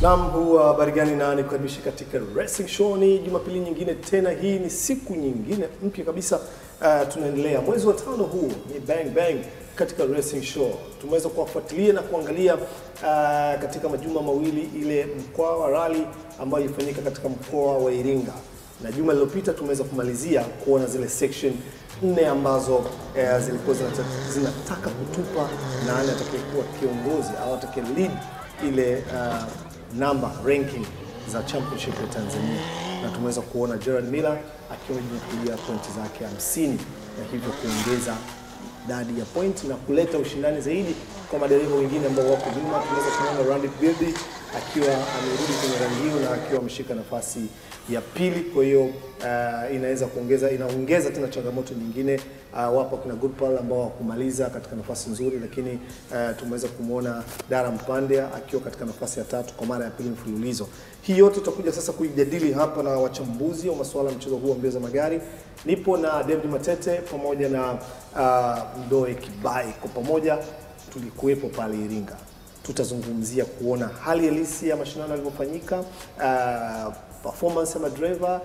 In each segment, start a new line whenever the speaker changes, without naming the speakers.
Naam, habari gani na nikukaribisha katika Racing Show. Ni Jumapili nyingine tena, hii ni siku nyingine mpya kabisa. Tunaendelea mwezi wa 5 huu ni bang bang katika Racing Show. Tumeweza kuwafuatilia na kuangalia katika majuma mawili ile Mkwawa Rally ambayo ilifanyika katika mkoa wa Iringa, na juma lililopita tumeweza kumalizia kuona zile section 4 ambazo zilikuwa zinataka kutupa nani atakayekuwa kiongozi au atakaye lead ile number ranking za championship ya Tanzania, na tumeweza kuona Gerald Miller akiwa amejinyakulia pointi zake 50 na hivyo kuongeza idadi ya point na kuleta ushindani zaidi kwa madereva wengine ambao wako nyuma. Tumeweza kuona Randy Bilby akiwa amerudi kwenye rangi hiyo na akiwa ameshika nafasi ya pili. Kwa hiyo inaongeza tena changamoto nyingine. Wapo kuna Goodpal ambao wakumaliza katika nafasi nzuri, lakini tumeweza kumuona Dara Mpandea akiwa katika nafasi ya 3 kwa mara ya pili mfululizo. Hii yote tutakuja sasa kuijadili hapa na wachambuzi wa masuala ya mchezo huu wa mbio za magari. Nipo na David Matete pamoja na Mdoe Kibai. Kwa pamoja tulikuwepo pale Iringa. Tutazungumzia kuona hali halisi ya mashindano yalivyofanyika, performance ya madereva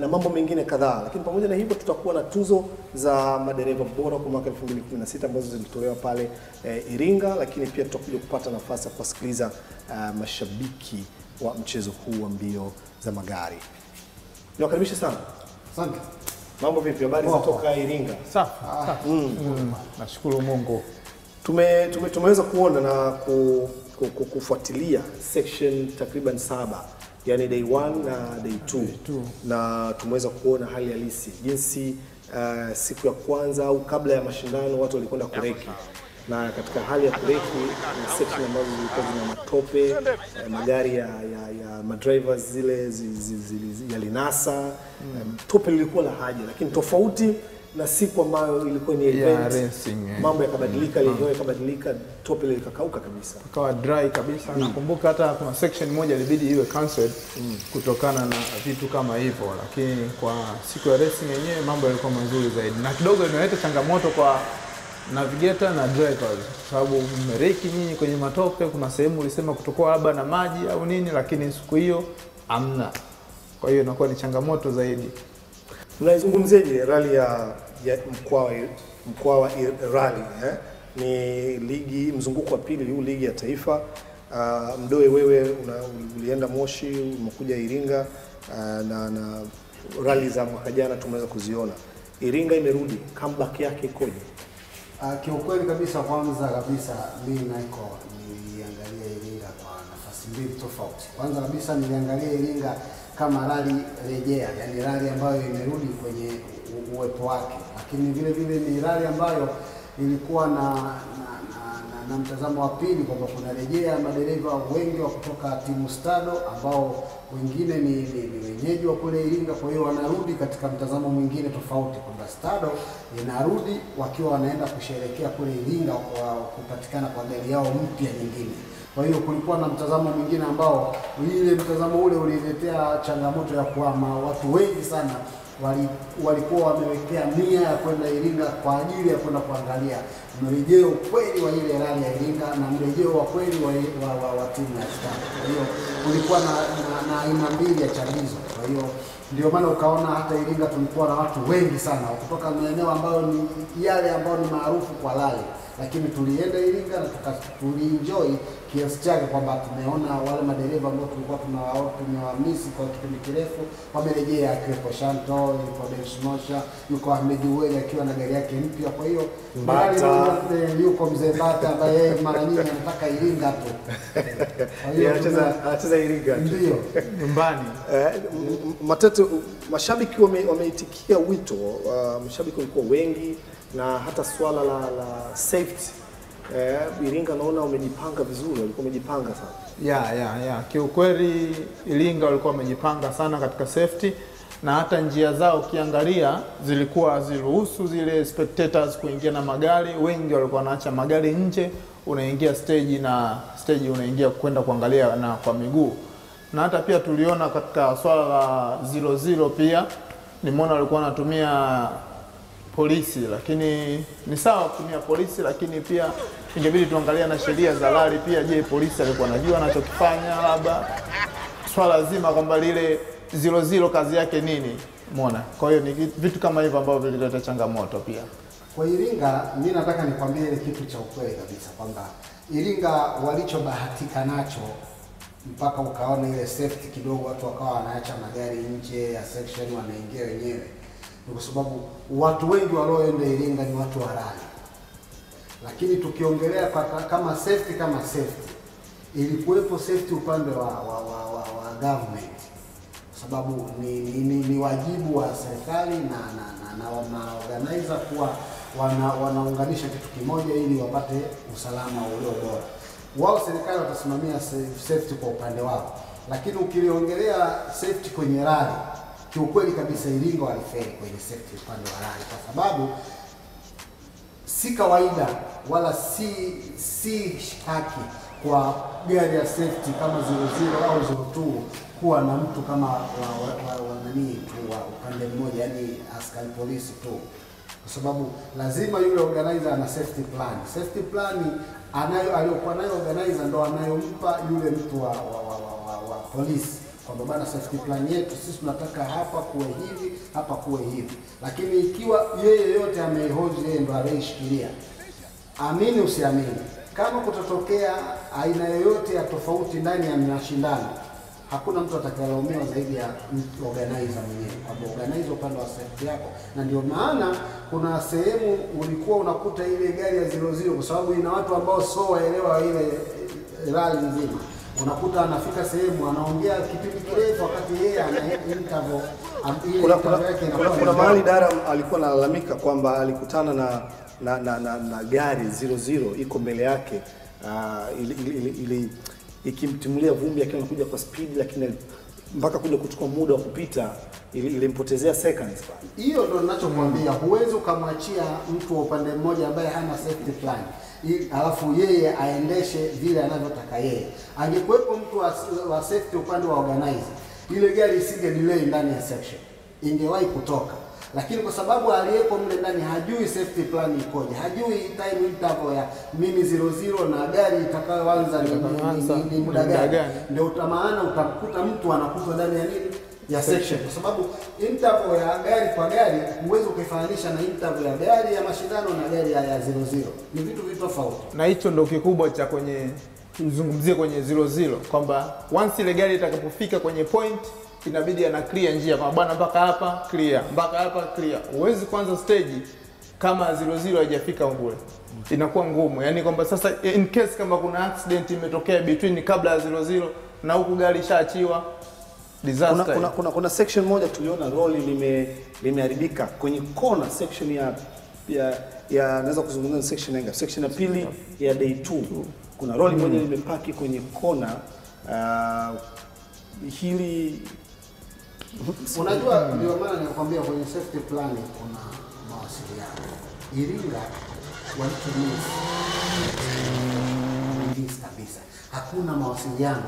na mambo mengine kadhaa. Lakini pamoja na hivyo tutakuwa na tuzo za madereva bora kwa mwaka 2016 ambazo zilitolewa pale Iringa, lakini pia tutakuja kupata nafasi ya kusikiliza mashabiki wa mchezo huu wa mbio za magari. Niwakaribisha sana.
Asante.
Mambo vipi? Habari kutoka Iringa?
Safi. Nashukuru Mungu.
Tumeweza kuona na kufuatilia section takriban 7, yani day 1 na day 2. Na tumeweza kuona hali halisi jinsi siku ya kwanza au kabla ya mashindano watu walikwenda kureki, na katika hali ya kureki na section ambazo zilikuwa zina matope, magari ya madrivers zile yalinasa, tope lilikuwa la haja, lakini tofauti na siku ambayo ilikuwa ni event, mambo yakabadilika, leo yakabadilika, tope likakauka kabisa,
ikawa dry kabisa. Nakumbuka hata kuna section moja ilibidi iwe cancelled kutokana na vitu kama hivyo, lakini kwa siku ya racing yenyewe mambo yalikuwa mazuri zaidi, na kidogo inaleta changamoto kwa navigator na drivers, sababu mmereki nyinyi kwenye matope. Kuna sehemu ulisema kutokuwa labda na maji au nini, lakini siku hiyo hamna. Kwa hiyo inakuwa ni changamoto zaidi.
Mnaizungumzeje rally ya Mkwawa Rally? Ni ligi mzunguko wa pili huu, ligi ya taifa. Mdoe, wewe ulienda Moshi, umekuja Iringa, na rally za mwaka jana tumeweza kuziona. Iringa imerudi, comeback yake ikoje?
Kiukweli kabisa, kwanza kabisa mimi niliangalia Iringa kwa nafasi mbili tofauti. Kwanza kabisa niliangalia Iringa kama rally rejea, yani rally ambayo imerudi kwenye uwepo wake, lakini vile vile ni rally ambayo ilikuwa na mtazamo wa pili kwamba kuna rejea madereva wengi wa kutoka timu Stado ambao wengine ni wenyeji wa kule Iringa. Kwa hiyo wanarudi katika mtazamo mwingine tofauti kwamba Stado inarudi wakiwa wanaenda kusherehekea kule Iringa kwa kupatikana kwa gari yao mpya nyingine. Kwa hiyo kulikuwa na mtazamo mwingine ambao ile mtazamo ule uliletea changamoto ya kwamba watu wengi sana walikuwa wamewekea nia ya kwenda Iringa kwa ajili ya kwenda kuangalia mrejeo kweli wa ile rally ya Iringa na mrejeo wa kweli wa timu ya Stado. Kwa hiyo kulikuwa na aina mbili ya chagizo. Kwa hiyo ndio maana ukaona hata Iringa tulikuwa na watu wengi sana kutoka maeneo ambayo ni yale ambayo ni maarufu kwa rally, lakini tulienda Iringa na tulienjoy kiasi chake kwamba tumeona wale madereva ambao tulikuwa tunawamisi kwa kipindi kirefu wamerejea, akiwepo Shanto, yuko Dennis Mosha, yuko Ahmed Uweli akiwa na gari yake mpya. Kwa hiyo yuko Mzee Bata ambaye mara nyingi anataka Iringa tu. Kwa hiyo
anacheza Iringa
ndio
nyumbani.
Matatu, mashabiki wameitikia wito, mashabiki walikuwa wengi, na hata swala la safety Iringa naona umejipanga vizuri, walikuwa wamejipanga sana.
Kiukweli Iringa walikuwa wamejipanga sana katika safety, na hata njia zao ukiangalia zilikuwa ziruhusu zile spectators kuingia na magari. Wengi walikuwa wanaacha magari nje, unaingia stage na stage unaingia kwenda kuangalia na kwa miguu. Na hata pia tuliona katika swala la 00 pia nimeona walikuwa wanatumia polisi, lakini ni sawa kutumia polisi, lakini pia ingebidi tuangalia na sheria za rally pia. Je, polisi alikuwa anajua anachokifanya? Labda swala zima kwamba lile 00 kazi yake nini, umeona? Kwa hiyo ni vitu kama hivyo ambavyo vilileta changamoto pia.
Kwa Iringa, mimi nataka nikwambie ile kitu cha ukweli kabisa kwamba Iringa walichobahatika nacho mpaka ukaona ile safety kidogo, watu wakawa wanaacha magari nje ya section wanaingia wenyewe, ni kwa sababu watu wengi walioenda Iringa ni watu wa rally. Lakini tukiongelea kama safety ilikuwepo safety upande wa government, sababu ni wajibu wa serikali na organizer kuwa wanaunganisha kitu kimoja ili wapate usalama ulio bora. Wao serikali watasimamia safety kwa upande wao, lakini ukiliongelea safety kwenye rally, kiukweli kabisa Iringa walifeli kwenye safety upande wa rally, kwa sababu si kawaida wala si haki kwa gari ya safety kama 00 au 02 kuwa na mtu kama nani tu wa upande mmoja, yani askari polisi tu, kwa sababu lazima yule organizer ana safety plan. Safety plan aliyokuwa nayo organizer ndo anayompa yule mtu wa polisi kwamba bana, safety plan yetu sisi tunataka hapa kuwe hivi, hapa kuwe hivi. Lakini ikiwa yeye yote ameihoji, yeye ndo anaishikilia, amini usiamini, kama kutatokea aina yoyote ya tofauti ndani ya mashindano, hakuna mtu atakayelaumiwa zaidi ya organizer mwenyewe, kwa organizer upande wa safety yako. Na ndio maana kuna sehemu ulikuwa unakuta ile gari ya 00, kwa sababu ina watu ambao sio waelewa ile rally nzima, unakuta anafika sehemu anaongea kipindi kirefu wakati yeye ana interval.
Kuna mahali Dara alikuwa analalamika kwamba alikutana na gari 00 iko mbele yake, ili ikimtimulia vumbi akiwa anakuja kwa speed, lakini mpaka kuja kuchukua muda wa kupita ilimpotezea seconds.
Hiyo ndio ninachokuambia, huwezi ukamwachia mtu wa upande mmoja ambaye hana safety plan alafu yeye aendeshe vile anavyotaka yeye. Angekuwepo mtu wa safety upande wa organizer, ile gari isinge delay ndani ya section, ingewahi kutoka. Lakini kwa sababu aliyepo mle ndani hajui safety plan ikoje, hajui time interval ya mimi 00 na gari itakayoanza ni muda gani, ndio maana utakuta mtu anakufa ndani ya nini, ya section, kwa sababu interval ya gari kwa gari huwezi ukifananisha na interval ya gari ya mashindano na gari ya 00, ni vitu tofauti.
Na hicho ndio kikubwa cha kwenye tuzungumzie kwenye 00 kwamba once ile gari itakapofika kwenye point inabidi ana clear njia kwa bwana, mpaka hapa clear, mpaka hapa clear. Huwezi kwanza stage kama 00 haijafika mbele, inakuwa ngumu. Yani kwamba sasa in case kama kuna accident imetokea between kabla ya 00 na huku gari ishaachiwa, disaster.
Kuna section moja tuliona lori limeharibika kwenye corner section ya naweza kuzungumza section ya pili ya day 2. Kuna lori moja limepaki kwenye corner. Hili
unajua, ndio maana nakwambia kwenye safety plan kuna mawasiliano. Iringa walitumia kabisa, hakuna mawasiliano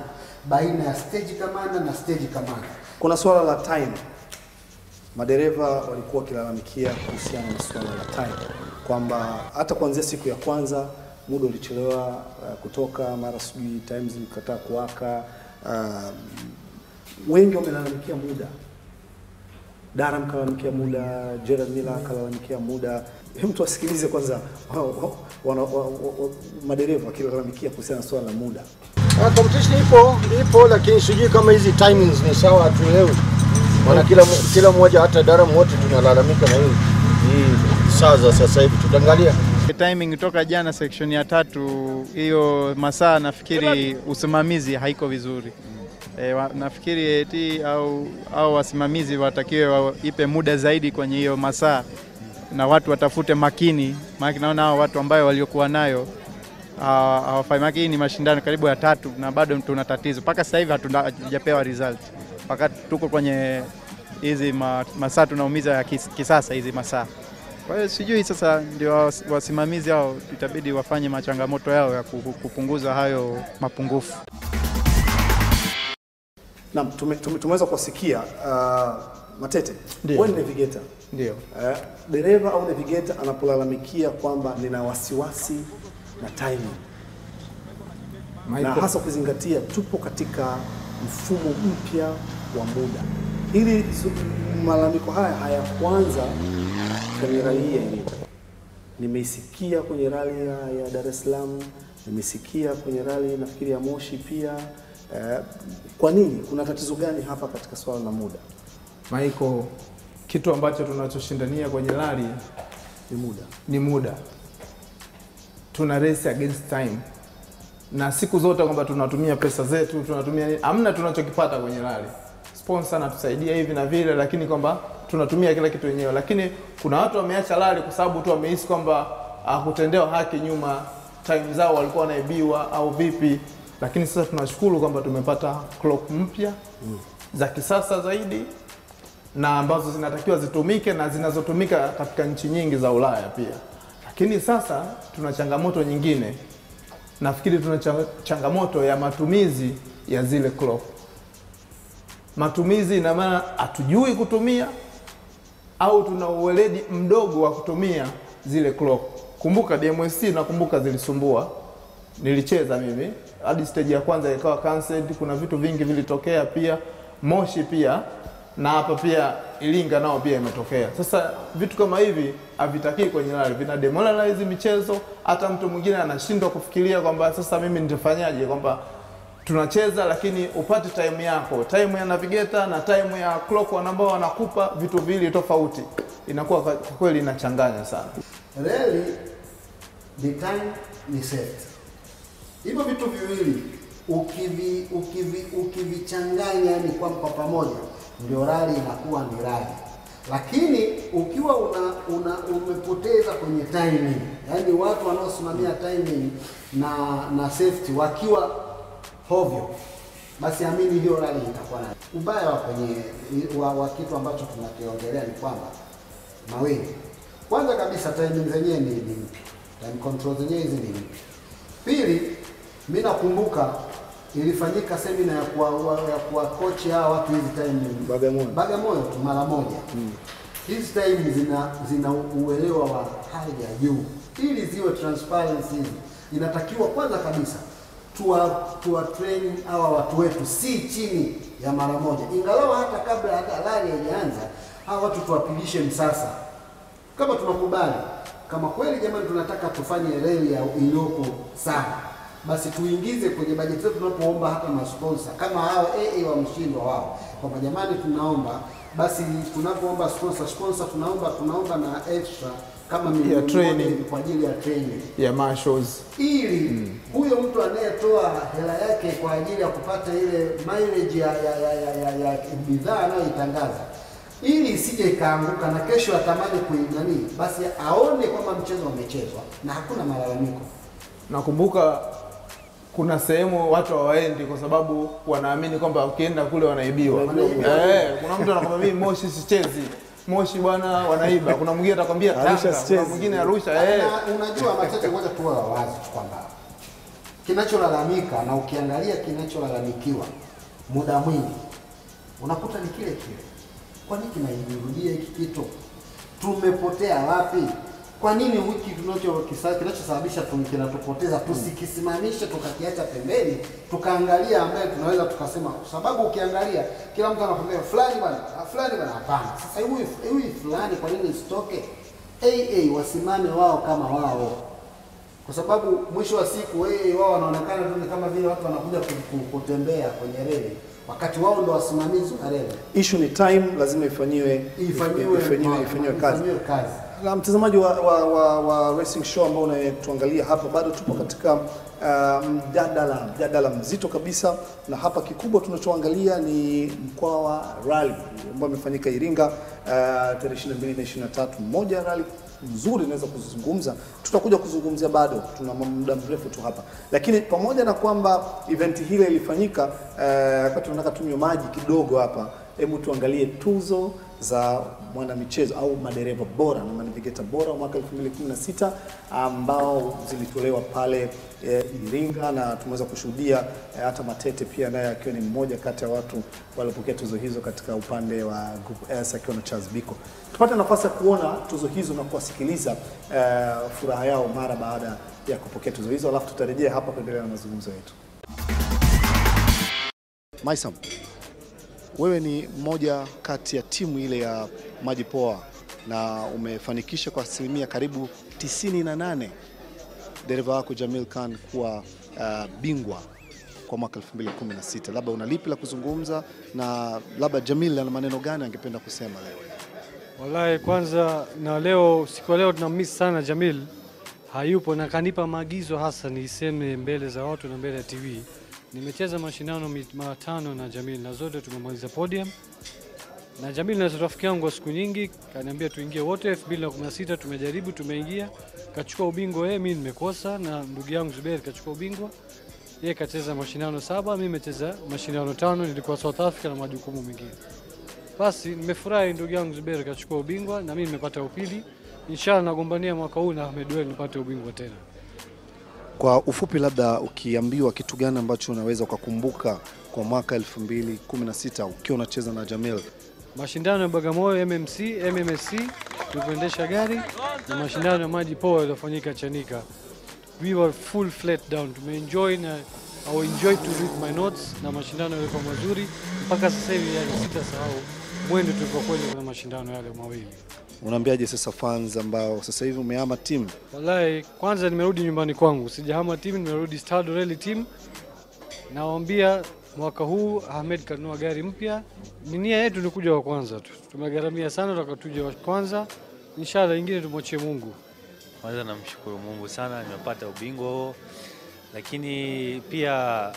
baina ya stage commander na stage commander.
Kuna swala la time, madereva walikuwa kilalamikia kuhusiana na swala la time, kwamba hata kuanzia siku ya kwanza muda ulichelewa kutoka, mara sijui times zilikataa kuwaka. Wengi wamelalamikia muda. Dara mkalalamikia muda, Gerald Miller kalalamikia muda. Hebu tuwasikilize kwanza madereva wakilalamikia kuhusiana na swala la muda.
Competition ipo, lakini sijui kama hizi timings ni sawa, tuelewe. Maana kila mmoja, hata Dara wote tunalalamika na hii saa za sasa hivi. Tutaangalia
timing toka jana section ya 3, hiyo masaa nafikiri usimamizi haiko vizuri. Nafikiri eti au wasimamizi watakiwe waipe muda zaidi kwenye hiyo masaa, na watu watafute makini, maana naona hao watu ambao waliokuwa nayo hawafai makini. Ni mashindano karibu ya 3 na bado tuna tatizo. Mpaka sasa hivi hatujapewa result. Wakati tuko kwenye hizi masaa tunaumiza ya kisasa hizi masaa. Kwa hiyo sijui sasa ndio wasimamizi hao itabidi wafanye machangamoto yao ya kupunguza hayo mapungufu.
Na tumeweza kusikia Matete,
Ndio.
wewe ni navigator.
Ndio.
Dereva au navigator anapolalamikia kwamba nina wasiwasi na timing. Na hasa kuzingatia tupo katika mfumo mpya wa muda. Hili malalamiko haya hayakuanza kwenye rali ya Iringa. Nimeisikia kwenye rali ya Dar es Salaam, nimesikia kwenye rali nafikiri ya Moshi pia. Kwa nini? Kuna tatizo gani hapa katika swala la muda?
Michael, kitu ambacho tunachoshindania kwenye rally ni muda. Tuna race against time. Na siku zote kwamba tunatumia pesa zetu, tunatumia hamna tunachokipata kwenye rally. Sponsor anatusaidia hivi na vile, lakini kwamba tunatumia kila kitu wenyewe. Lakini kuna watu wameacha rally kwa sababu tu wamehisi kwamba hakutendewa haki nyuma, time zao walikuwa wanaibiwa au vipi. Lakini sasa tunashukuru kwamba tumepata clock mpya za kisasa zaidi na ambazo zinatakiwa zitumike na zinazotumika katika nchi nyingi za Ulaya pia. Lakini sasa tuna changamoto nyingine. Nafikiri tuna changamoto ya matumizi ya zile clock. Matumizi ina maana hatujui kutumia au tuna uweledi mdogo wa kutumia zile clock. Kumbuka DMSC nakumbuka zilisumbua. Nilicheza mimi hadi stage ya kwanza ikawa cancelled, kuna vitu vingi vilitokea pia, Moshi pia na hapa pia Iringa nao pia imetokea. Sasa vitu kama hivi havitaki kwenye rally, vina demoralize michezo, hata mtu mwingine anashindwa kufikiria kwamba sasa mimi nitafanyaje, kwamba tunacheza lakini upate time yako, time ya navigator na time ya clock ambao wanakupa vitu vili tofauti. Inakuwa kwa kweli inachanganya sana.
Rally ni time ni safety. Hivyo vitu viwili ukivichanganya yani kwa pamoja ndio rally inakuwa ni rally. Lakini ukiwa umepoteza kwenye timing, yani watu wanaosimamia timing na safety wakiwa hovyo, basi amini hiyo rally itakuwa na ubaya wa kitu ambacho tunakiongelea ni kwamba mawili. Kwanza kabisa timing zenyewe ni mpya. Time control zenyewe hizi ni mpya. Pili, mimi nakumbuka ilifanyika semina ya kwa coach hawa watu hizi time Bagamoyo tu mara moja. Hizi time zina uelewa wa hali ya juu. Ili ziwe transparency inatakiwa kwanza kabisa tuwa train hawa watu wetu si chini ya mara moja. Ingawa hata kabla hata rally haijaanza hawa watu tuwapigishe msasa. Kama tunakubali kama kweli jamani tunataka tufanye rally iliyoko sawa, basi tuingize kwenye bajeti zetu tunapoomba hata masponsor kama hao AA wa mshindwa wao kwamba jamani tunaomba basi tunapoomba sponsor tunaomba na extra kama milioni kwa ajili ya training
ya marshals,
ili huyo mtu anayetoa hela yake kwa ajili ya kupata ile mileage ya bidhaa anayoitangaza ili isije ikaanguka na kesho atamani kuinani, basi aone kwamba mchezo umechezwa na hakuna malalamiko.
Nakumbuka kuna sehemu watu hawaendi kwa sababu wanaamini kwamba ukienda kule wanaibiwa. Kuna mtu anakwambia mimi Moshi sichezi. Moshi bwana wanaiba. Kuna mwingine atakwambia Tanga, kuna mwingine Arusha.
Unajua Matete, ngoja tu wazi kwamba kinacholalamika na ukiangalia kinacholalamikiwa muda mwingi unakuta ni kile kile. Kwa nini kinajirudia hiki kitu? Tumepotea wapi? Kwa nini wiki kinachosababisha kinatupoteza tusikisimamishe tukakiacha pembeni tukaangalia ambaye tunaweza tukasema, kwa sababu ukiangalia kila mtu anakwambia fulani bwana hapana. Sasa huyu fulani kwa nini isitoke? Wasimame wao kama wao. Kwa sababu mwisho wa siku wao wanaonekana tu kama vile watu wanakuja kutembea kwenye reli wakati wao ndio wasimamizi wa reli.
Issue ni time, lazima ifanyiwe kazi. Na mtazamaji wa Racing Show ambao unatuangalia hapa, bado tupo katika mjadala mzito kabisa, na hapa kikubwa tunachoangalia ni Mkwawa Rally ambao imefanyika Iringa tarehe 22 na 23. Moja rally nzuri naweza kuzungumza, tutakuja kuzungumzia bado, tuna muda mrefu tu hapa. Lakini pamoja na kwamba event hile ilifanyika, wakati tunataka tunywe maji kidogo hapa, hebu tuangalie tuzo za mwanamichezo au madereva bora na manavigeta bora mwaka 2016 ambao zilitolewa pale Iringa, na tumeweza kushuhudia hata Matete pia naye akiwa ni mmoja kati ya watu waliopokea tuzo hizo katika upande wa Group S akiwa na Charles Biko. Tupate nafasi ya kuona tuzo hizo na kuwasikiliza furaha yao mara baada ya kupokea tuzo hizo, alafu tutarejea hapa kuendelea na mazungumzo yetu. Maisam, wewe ni mmoja kati ya timu ile ya Maji Poa na umefanikisha kwa asilimia karibu 98 dereva wako Jamil Khan kuwa bingwa kwa mwaka 2016. Labda una lipi la kuzungumza, na labda Jamil ana maneno gani angependa kusema leo?
Wallahi, kwanza na leo siku leo tunamiss sana Jamil, hayupo na kanipa maagizo hasa niseme mbele za watu na mbele ya TV. Nimecheza mashindano 5 na Jamil na zote tumemaliza podium. Na Jamil na rafiki yangu siku nyingi kaniambia tuingie wote. 2016 tumejaribu, tumeingia, kachukua ubingwa yeye, mimi nimekosa, na ndugu yangu Zubair kachukua ubingwa. Yeye kacheza mashindano 7, mimi nimecheza mashindano 5, nilikuwa South Africa na majukumu mengine. Basi nimefurahi ndugu yangu Zubair kachukua ubingwa na mimi nimepata upili. Inshallah nagombania mwaka huu na Ahmed Well nipate ubingwa tena.
Kwa ufupi, labda ukiambiwa kitu gani ambacho unaweza kukumbuka kwa mwaka 2016 ukiwa unacheza na Jamil?
Mashindano ya Bagamoyo MMSC tulipoendesha gari, na mashindano ya Maji Poa yaliyofanyika Chanika. We were full flat down. Tumeenjoy na I enjoyed to read my notes, na mashindano yalikuwa mazuri mpaka sasa hivi sitasahau mwendo tulipokwenda kwenye mashindano yale mawili.
Unaambiaje sasa fans ambao sasa hivi umehama timu?
Wallahi, kwanza nimerudi nyumbani kwangu, sijahama timu, nimerudi Stade Rally team. Nawaambia mwaka huu Ahmed kanunua gari mpya. Nia yetu ni kuja wa kwanza tu. Tumegharamia sana tukatuja wa kwanza. Inshallah ingine tumwachie Mungu.
Kwanza namshukuru Mungu sana nimepata ubingwa huo. Lakini pia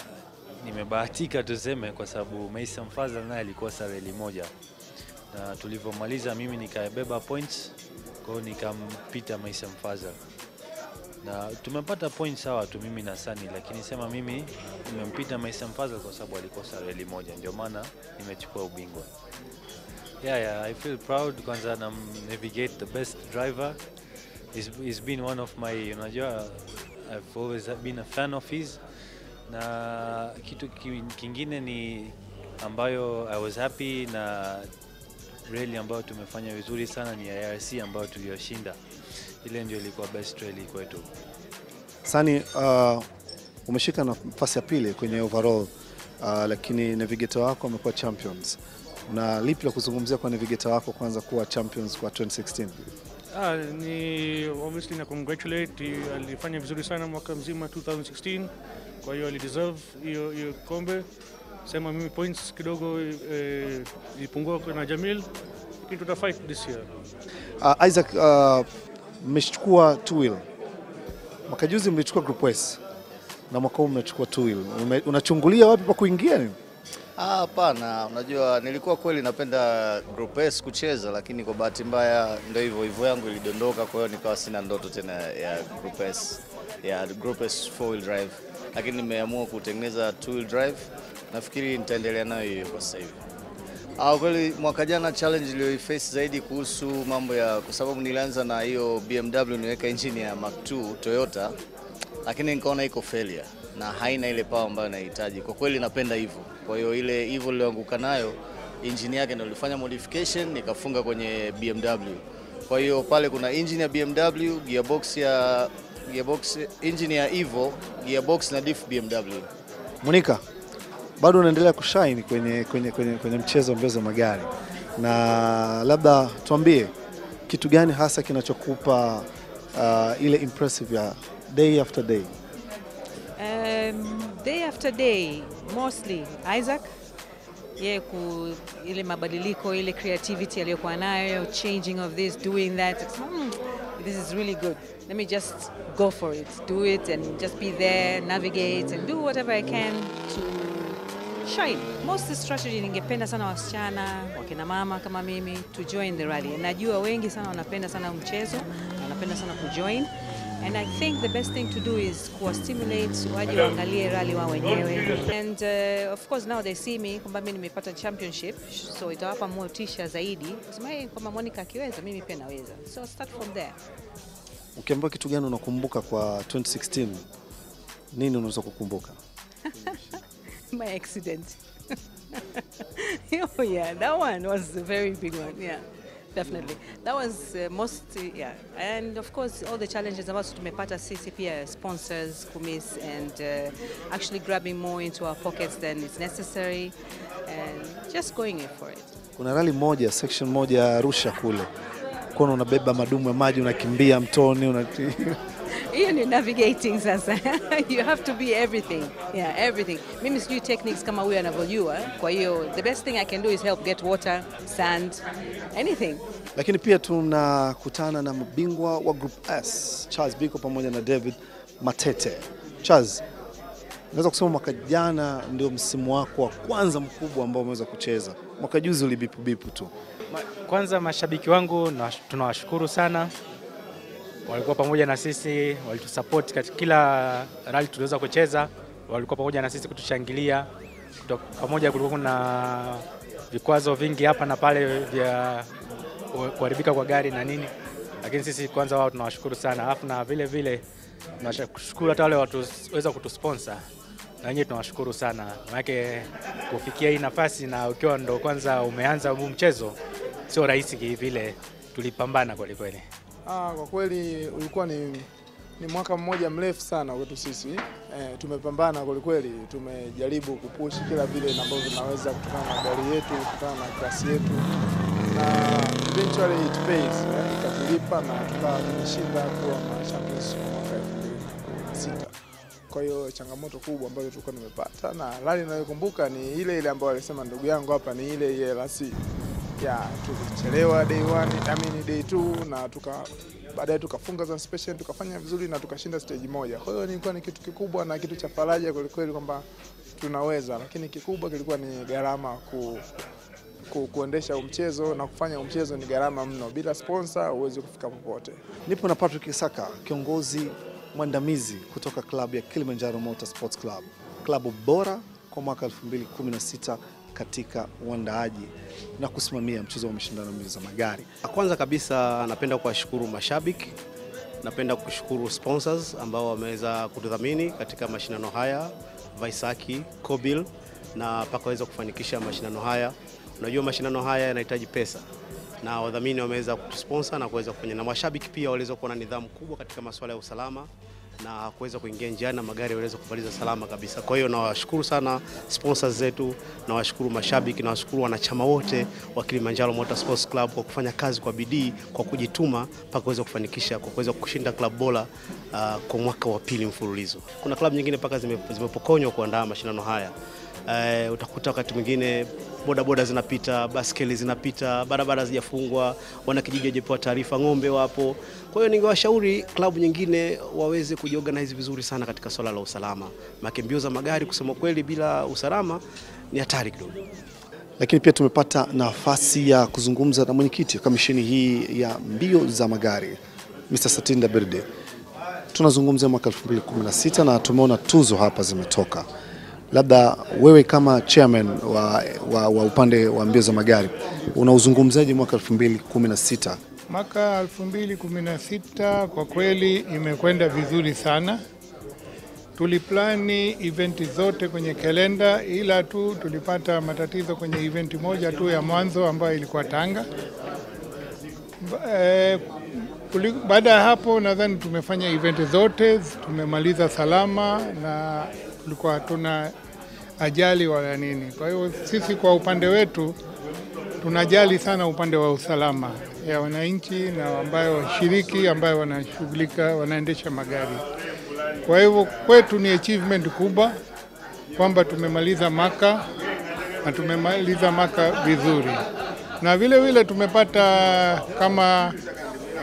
nimebahatika tuseme kwa sababu Maisam Fazal naye alikosa reli moja. Na tulipomaliza mimi nikabeba points, kwa hiyo nikampita Maisam Fazal. Na tumepata points sawa tu mimi na Sani, lakini sema mimi nimempita Maisam Fazal kwa sababu alikosa reli moja, ndio maana nimechukua ubingwa. Yeah, I feel proud kwanza na navigate the best driver. He's been one of my, unajua, I've always been a fan of his. Na kitu kingine ni ambayo I was happy na rally ambayo tumefanya vizuri sana ni IRC ambayo tuliyoshinda. Ile ndio ilikuwa best rally kwetu.
Sani, umeshika nafasi ya pili kwenye overall, lakini navigator wako amekuwa champions. Una lipi la kuzungumzia kwa navigator wako kwanza kuwa champions kwa 2016?
Ni obviously na congratulate, alifanya vizuri sana mwaka mzima 2016, kwa hiyo alideserve hiyo kombe. Sema mimi points kidogo ilipungua na Jamil, lakini tuta fight this year.
Isaac, mmechukua 2 wheel. Mwaka juzi mlichukua Group S na mwaka huu mmechukua 2 wheel. Unachungulia wapi pa kuingia ni?
Hapana, unajua nilikuwa kweli napenda Group S kucheza, lakini kwa bahati mbaya ndio hivyo yangu ilidondoka, kwa hiyo nikawa sina ndoto tena ya Group S, ya Group S 4-wheel drive. Lakini nimeamua kutengeneza 2-wheel drive. Nafikiri nitaendelea nayo hiyo kwa sasa hivi. Kweli mwaka jana challenge niliyoiface zaidi kuhusu mambo ya, kwa sababu nilianza na hiyo BMW niweka engine ya Mark II Toyota, lakini nikaona iko failure na haina ile power ambayo nahitaji. Kwa kweli napenda hivyo. Kwa hiyo ile hivyo niliyoanguka nayo engine yake ndio nilifanya modification nikafunga kwenye BMW. Kwa hiyo pale kuna engine ya BMW, gearbox engine ya Evo, gearbox na diff BMW.
Monica, bado unaendelea kushine kwenye mchezo mbio za magari, na labda tuambie kitu gani hasa kinachokupa ile impressive ya day after day?
Day after day, mostly Isaac. Ile mabadiliko, ile creativity aliyokuwa nayo, changing of this, doing that. This is really good. Let me just go for it, do it and just be there, navigate and do whatever I can to shine. Most strategy, ningependa sana wasichana, wakina mama kama mimi to join the rally. Najua wengi sana wanapenda sana mchezo, wanapenda sana kujoin. And I think the best thing to do is stimulate waje waangalie rally wao wenyewe. And of course now they see me kwamba mimi nimepata championship, so itawapa motisha zaidi. Kusema kama Monica akiweza mimi pia naweza. So start from there.
Ukiambiwa kitu gani unakumbuka kwa 2016? Nini unaweza kukumbuka?
My accident. Oh yeah, that one was a very big one. Yeah. Definitely. That was most, yeah. And of course, all the challenges ambazo tumepata sisi pia sponsors kumiss and actually grabbing more into our pockets than is necessary and just going in for it.
Kuna rally moja, section moja Arusha kule. Kuna unabeba madumu ya maji unakimbia mtoni
Hiyo ni navigating sasa. You have to be everything. Yeah, everything. Mimi sijui techniques kama huyu anavyojua. Kwa hiyo the best thing I can do is help get water, sand, anything.
Lakini pia tunakutana na mabingwa wa Group S, Charles Biko pamoja na David Matete. Charles, naweza kusema mwaka jana ndio msimu wako wa kwanza mkubwa ambao umeweza kucheza. Mwaka juzi ulibipu tu.
Kwanza mashabiki wangu tunawashukuru sana. Walikuwa pamoja na sisi, walitusupport katika kila rally tuliweza kucheza, walikuwa pamoja na sisi kutushangilia. Pamoja kulikuwa na vikwazo vingi hapa na pale vya kuharibika kwa gari na nini. Lakini sisi kwanza wao tunawashukuru sana. Alafu na vile vile tunashukuru hata wale watu waweza kutusponsor. Na wenyewe tunawashukuru sana. Maana kufikia hii nafasi na ukiwa ndo kwanza umeanza huu mchezo sio rahisi vile, tulipambana kweli kweli.
Kwa kweli ulikuwa ni mwaka mmoja mrefu sana kwetu sisi. Tumepambana kweli kweli, tumejaribu kupush kila vile ambavyo tunaweza kutokana na gari yetu, kutokana na klasi yetu. Na eventually it pays, ikatulipa na tukashinda kwa champions mwaka 2006. Kwa hiyo changamoto kubwa ambayo tulikuwa tumepata na rally ninayokumbuka ni ile ambayo alisema ndugu yangu hapa, ni ile LRC. Yeah, tulichelewa day 1, day 2 na baadaye tukafunga suspension, tukafanya vizuri na tukashinda stage moja. Kwa hiyo ilikuwa ni kitu kikubwa na kitu cha faraja kweli kweli kwamba tunaweza, lakini kikubwa kilikuwa ni gharama kuendesha mchezo na kufanya mchezo ni gharama mno. Bila sponsor huwezi kufika popote. Nipo na Patrick Isaka, kiongozi mwandamizi kutoka klabu ya Kilimanjaro Motorsports Club. Klabu bora kwa mwaka 2016 katika uandaaji na kusimamia mchezo wa mashindano mbio za magari.
Kwanza kabisa napenda kuwashukuru mashabiki, napenda kushukuru sponsors ambao wameweza kutudhamini katika mashindano haya, Vaisaki, Kobil, na pakaweza kufanikisha mashindano haya. Unajua mashindano haya yanahitaji pesa na wadhamini wameweza kutusponsor na kuweza kufanya, na mashabiki pia waliweza kuwa na nidhamu kubwa katika masuala ya usalama na kuweza kuingia njiani na magari yaweza kumaliza salama kabisa. Kwa hiyo nawashukuru sana sponsors zetu, nawashukuru mashabiki, nawashukuru wanachama wote wa Kilimanjaro Motorsports Club kwa kufanya kazi kwa bidii, kwa kujituma mpaka kuweza kufanikisha, kwa kuweza kushinda club bora kwa mwaka wa pili mfululizo. Kuna club nyingine mpaka zimepokonywa kuandaa mashindano haya. Utakuta wakati mwingine bodaboda zinapita, baskeli zinapita, barabara hazijafungwa, wana kijiji hajapewa taarifa, ng'ombe wapo. Kwa hiyo ningewashauri klabu nyingine waweze kujiorganize vizuri sana katika swala la usalama. Maana mbio za magari kusema kweli bila usalama ni hatari kidogo.
Lakini pia tumepata nafasi ya kuzungumza na mwenyekiti wa kamisheni hii ya mbio za magari, Mr. Satinda Birde. Tunazungumzia mwaka 2016 na tumeona tuzo hapa zimetoka. Labda wewe kama chairman wa upande wa mbio za magari unauzungumzaje mwaka 2016?
Mwaka 2016 kwa kweli imekwenda vizuri sana. Tuliplani eventi zote kwenye kalenda, ila tu tulipata matatizo kwenye eventi moja tu ya mwanzo ambayo ilikuwa Tanga. Baada ya hapo nadhani tumefanya eventi zote, tumemaliza salama na tulikuwa hatuna ajali wala nini. Kwa hiyo sisi kwa upande wetu tunajali sana upande wa usalama ya wananchi na ambayo washiriki ambayo wanashughulika wanaendesha magari. Kwa hivyo kwetu ni achievement kubwa kwamba tumemaliza mwaka na tumemaliza mwaka vizuri. Na vile vile tumepata kama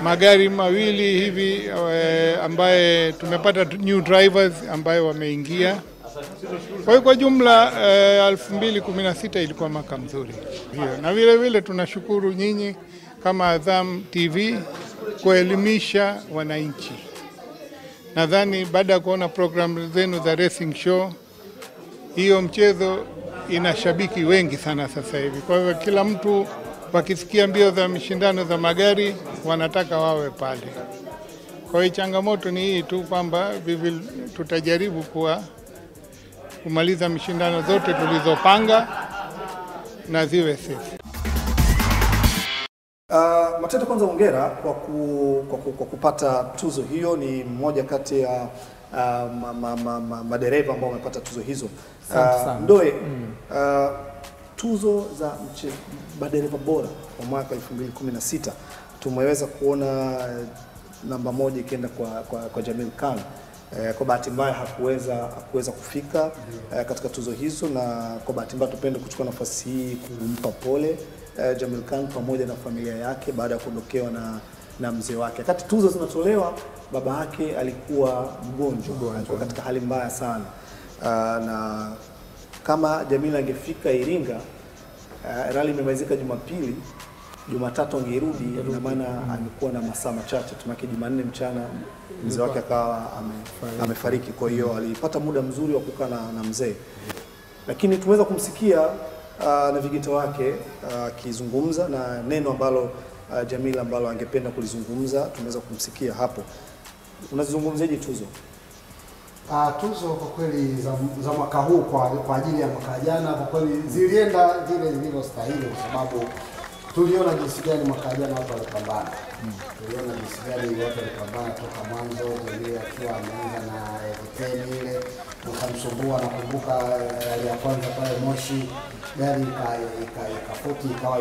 magari mawili hivi ambaye tumepata new drivers ambayo wameingia. Kwa hiyo kwa jumla 2016 ilikuwa mwaka mzuri. Na vile vile tunashukuru nyinyi kama Azam TV kuelimisha wananchi nadhani baada ya kuona programu zenu za racing show, hiyo mchezo ina shabiki wengi sana sasa hivi. Kwa hivyo kila mtu wakisikia mbio za mashindano za magari wanataka wawe pale. Kwa hiyo changamoto ni hii tu kwamba tutajaribu kumaliza mashindano zote tulizopanga na ziwe safe.
Matete, kwanza hongera kwa kupata tuzo hiyo. Ni mmoja kati ya madereva ambao wamepata tuzo hizo. Ndoe, tuzo za madereva bora kwa mwaka 2016 tumeweza kuona namba 1 ikienda kwa Jamil Khan. Kwa bahati mbaya hakuweza kufika katika tuzo hizo, na kwa bahati mbaya tupende kuchukua nafasi hii kumpa pole Jamil Khan pamoja na familia yake baada ya kuondokewa na mzee wake. Wakati tuzo zinatolewa, baba yake alikuwa mgonjwa, alikuwa katika hali mbaya sana, na kama Jamil angefika Iringa, rally imemalizika Jumapili, Jumatatu angerudi, ina maana angekuwa na masaa machache. Tumake Jumanne mchana mzee wake akawa amefariki. Kwa hiyo alipata muda mzuri wa kukaa na mzee, lakini tumeweza kumsikia navigator wake akizungumza na neno ambalo Jamil ambalo angependa kulizungumza. Tumeweza kumsikia hapo. Unazungumzaje tuzo?
Tuzo kwa kweli za mwaka huu kwa ajili ya mwaka jana kwa kweli zilienda vile zilivyostahili, kwa sababu tuliona jinsi gani mwaka jana watu walipambana. Tuliona jinsi gani watu walipambana toka mwanzo, ile akiwa ameanza na viteni ile tukamsumbua. Nakumbuka rally ya kwanza pale Moshi, gari ikafuti ikawa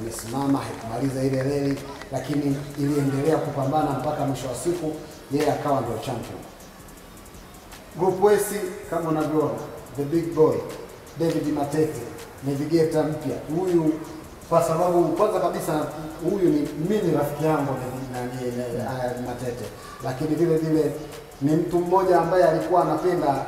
imesimama, haikumaliza ile rally, lakini iliendelea kupambana mpaka mwisho wa siku yeye akawa ndio champion. Group S kama unavyoona, the big boy David Matete, navigator mpya huyu, kwa sababu kwanza kabisa huyu ni rafiki yangu na Matete, lakini vile ni mtu mmoja ambaye alikuwa anapenda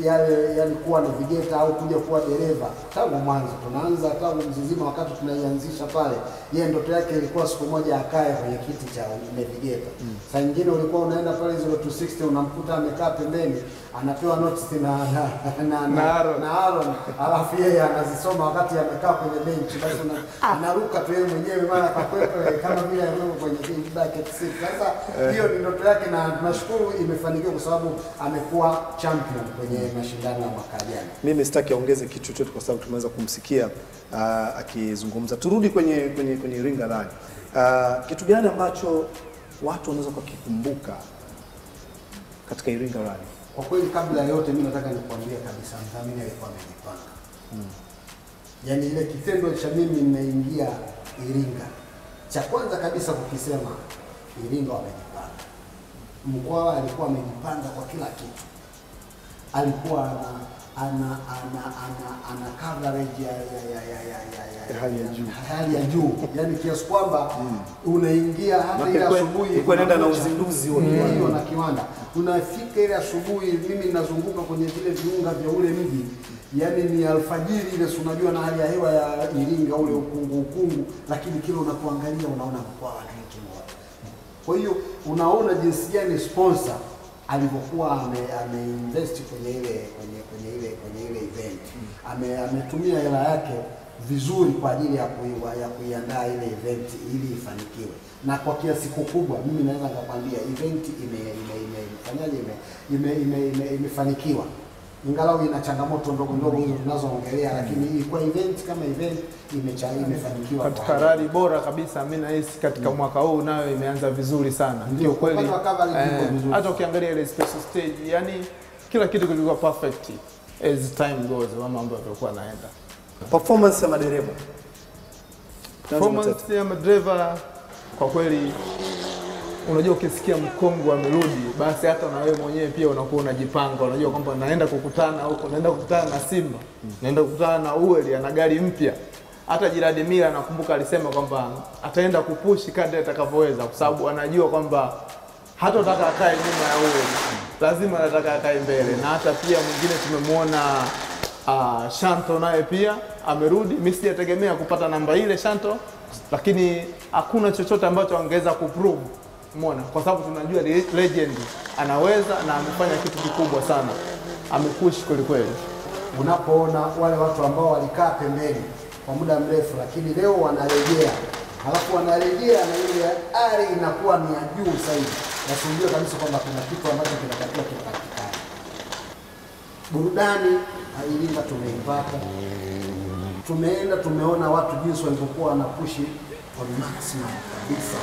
yani kuwa navigator au kuja kuwa dereva tangu mwanzo. Tunaanza tangu mzizima, wakati tunaianzisha pale, yeye ndoto yake ilikuwa siku moja akae kwenye kiti cha navigator. Saa nyingine ulikuwa unaenda pale 0260 unamkuta amekaa pembeni anapewa notes na Aaron, alafu yeye anazisoma wakati amekaa kwenye benchi, basi anaruka tu yeye mwenyewe mara kakwepe kama vile yuko kwenye bucket seat. Sasa hiyo ni ndoto yake, na tunashukuru imefanikiwa kwa sababu amekuwa champion kwenye mashindano ya mwaka jana.
Mimi sitaki aongeze kitu chochote kwa sababu tumeweza kumsikia akizungumza. Turudi kwenye Iringa Rally. Kitu gani ambacho watu wanaweza kukikumbuka katika Iringa Rally?
Kwa kweli kabla ya yote mimi nataka nikwambie kabisa mdhamini alikuwa amejipanga. Yaani ile kitendo cha mimi nimeingia Iringa, cha kwanza kabisa kukisema Iringa wamejipanga. Mkwawa alikuwa amejipanga kwa kila kitu. Alikuwa ana coverage ya hali ya juu, yani kiasi kwamba unaingia hata ile asubuhi
unaenda na uzinduzi
hiyo na kiwanda, unafika ile asubuhi, mimi ninazunguka kwenye vile viunga vya ule mji, yani ni alfajiri ile, unajua na hali ya hewa ya Iringa ule ukungu, lakini kile unapoangalia unaona Mkwawa drinking water. Kwa hiyo unaona jinsi gani sponsor alivyokuwa ameinvest kwenye ile event. Ametumia hela yake vizuri kwa ajili ya kuiandaa ile event ili ifanikiwe. Na kwa kiasi kikubwa mimi naweza kukwambia event imefanikiwa. Ingalau ina changamoto ndogo hizo tunazoongelea, lakini kwa event kama event imefanikiwa.
Katika rally bora kabisa mimi nahisi katika mwaka huu nayo imeanza vizuri sana.
Ndio kweli.
Hata ukiangalia ile special stage, yani kila kitu kilikuwa perfect as time goes, mambo yalikuwa yanaenda.
Performance ya madereva.
Performance ya madereva kwa kweli, unajua ukisikia mkongwe amerudi, basi hata na wewe mwenyewe pia unakuwa unajipanga, unajua kwamba naenda kukutana huko, naenda kukutana na Simba, naenda kukutana na Ueli ana gari mpya. Hata Jiradi Mila nakumbuka alisema kwamba ataenda kupushi kadri atakavyoweza, kwa sababu anajua kwamba hata utaka akae nyuma ya Ueli, lazima anataka akae mbele. Na hata pia mwingine tumemwona Shanto naye pia amerudi. Mimi sijategemea kupata namba ile Shanto, lakini hakuna chochote ambacho angeweza kuprove Umeona? Kwa sababu tunajua legend anaweza na amefanya kitu kikubwa sana. Amepush kweli kweli.
Unapoona wale watu ambao walikaa pembeni kwa muda mrefu lakini leo wanarejea. Halafu wanarejea na ile ari inakuwa ni ya juu zaidi. Nasujua kabisa kwamba kuna kitu ambacho kinatakiwa kipatikane. Burudani Iringa tumeipata. Tumeenda tumeona watu jinsi walivyokuwa wanapushi on maximum kabisa.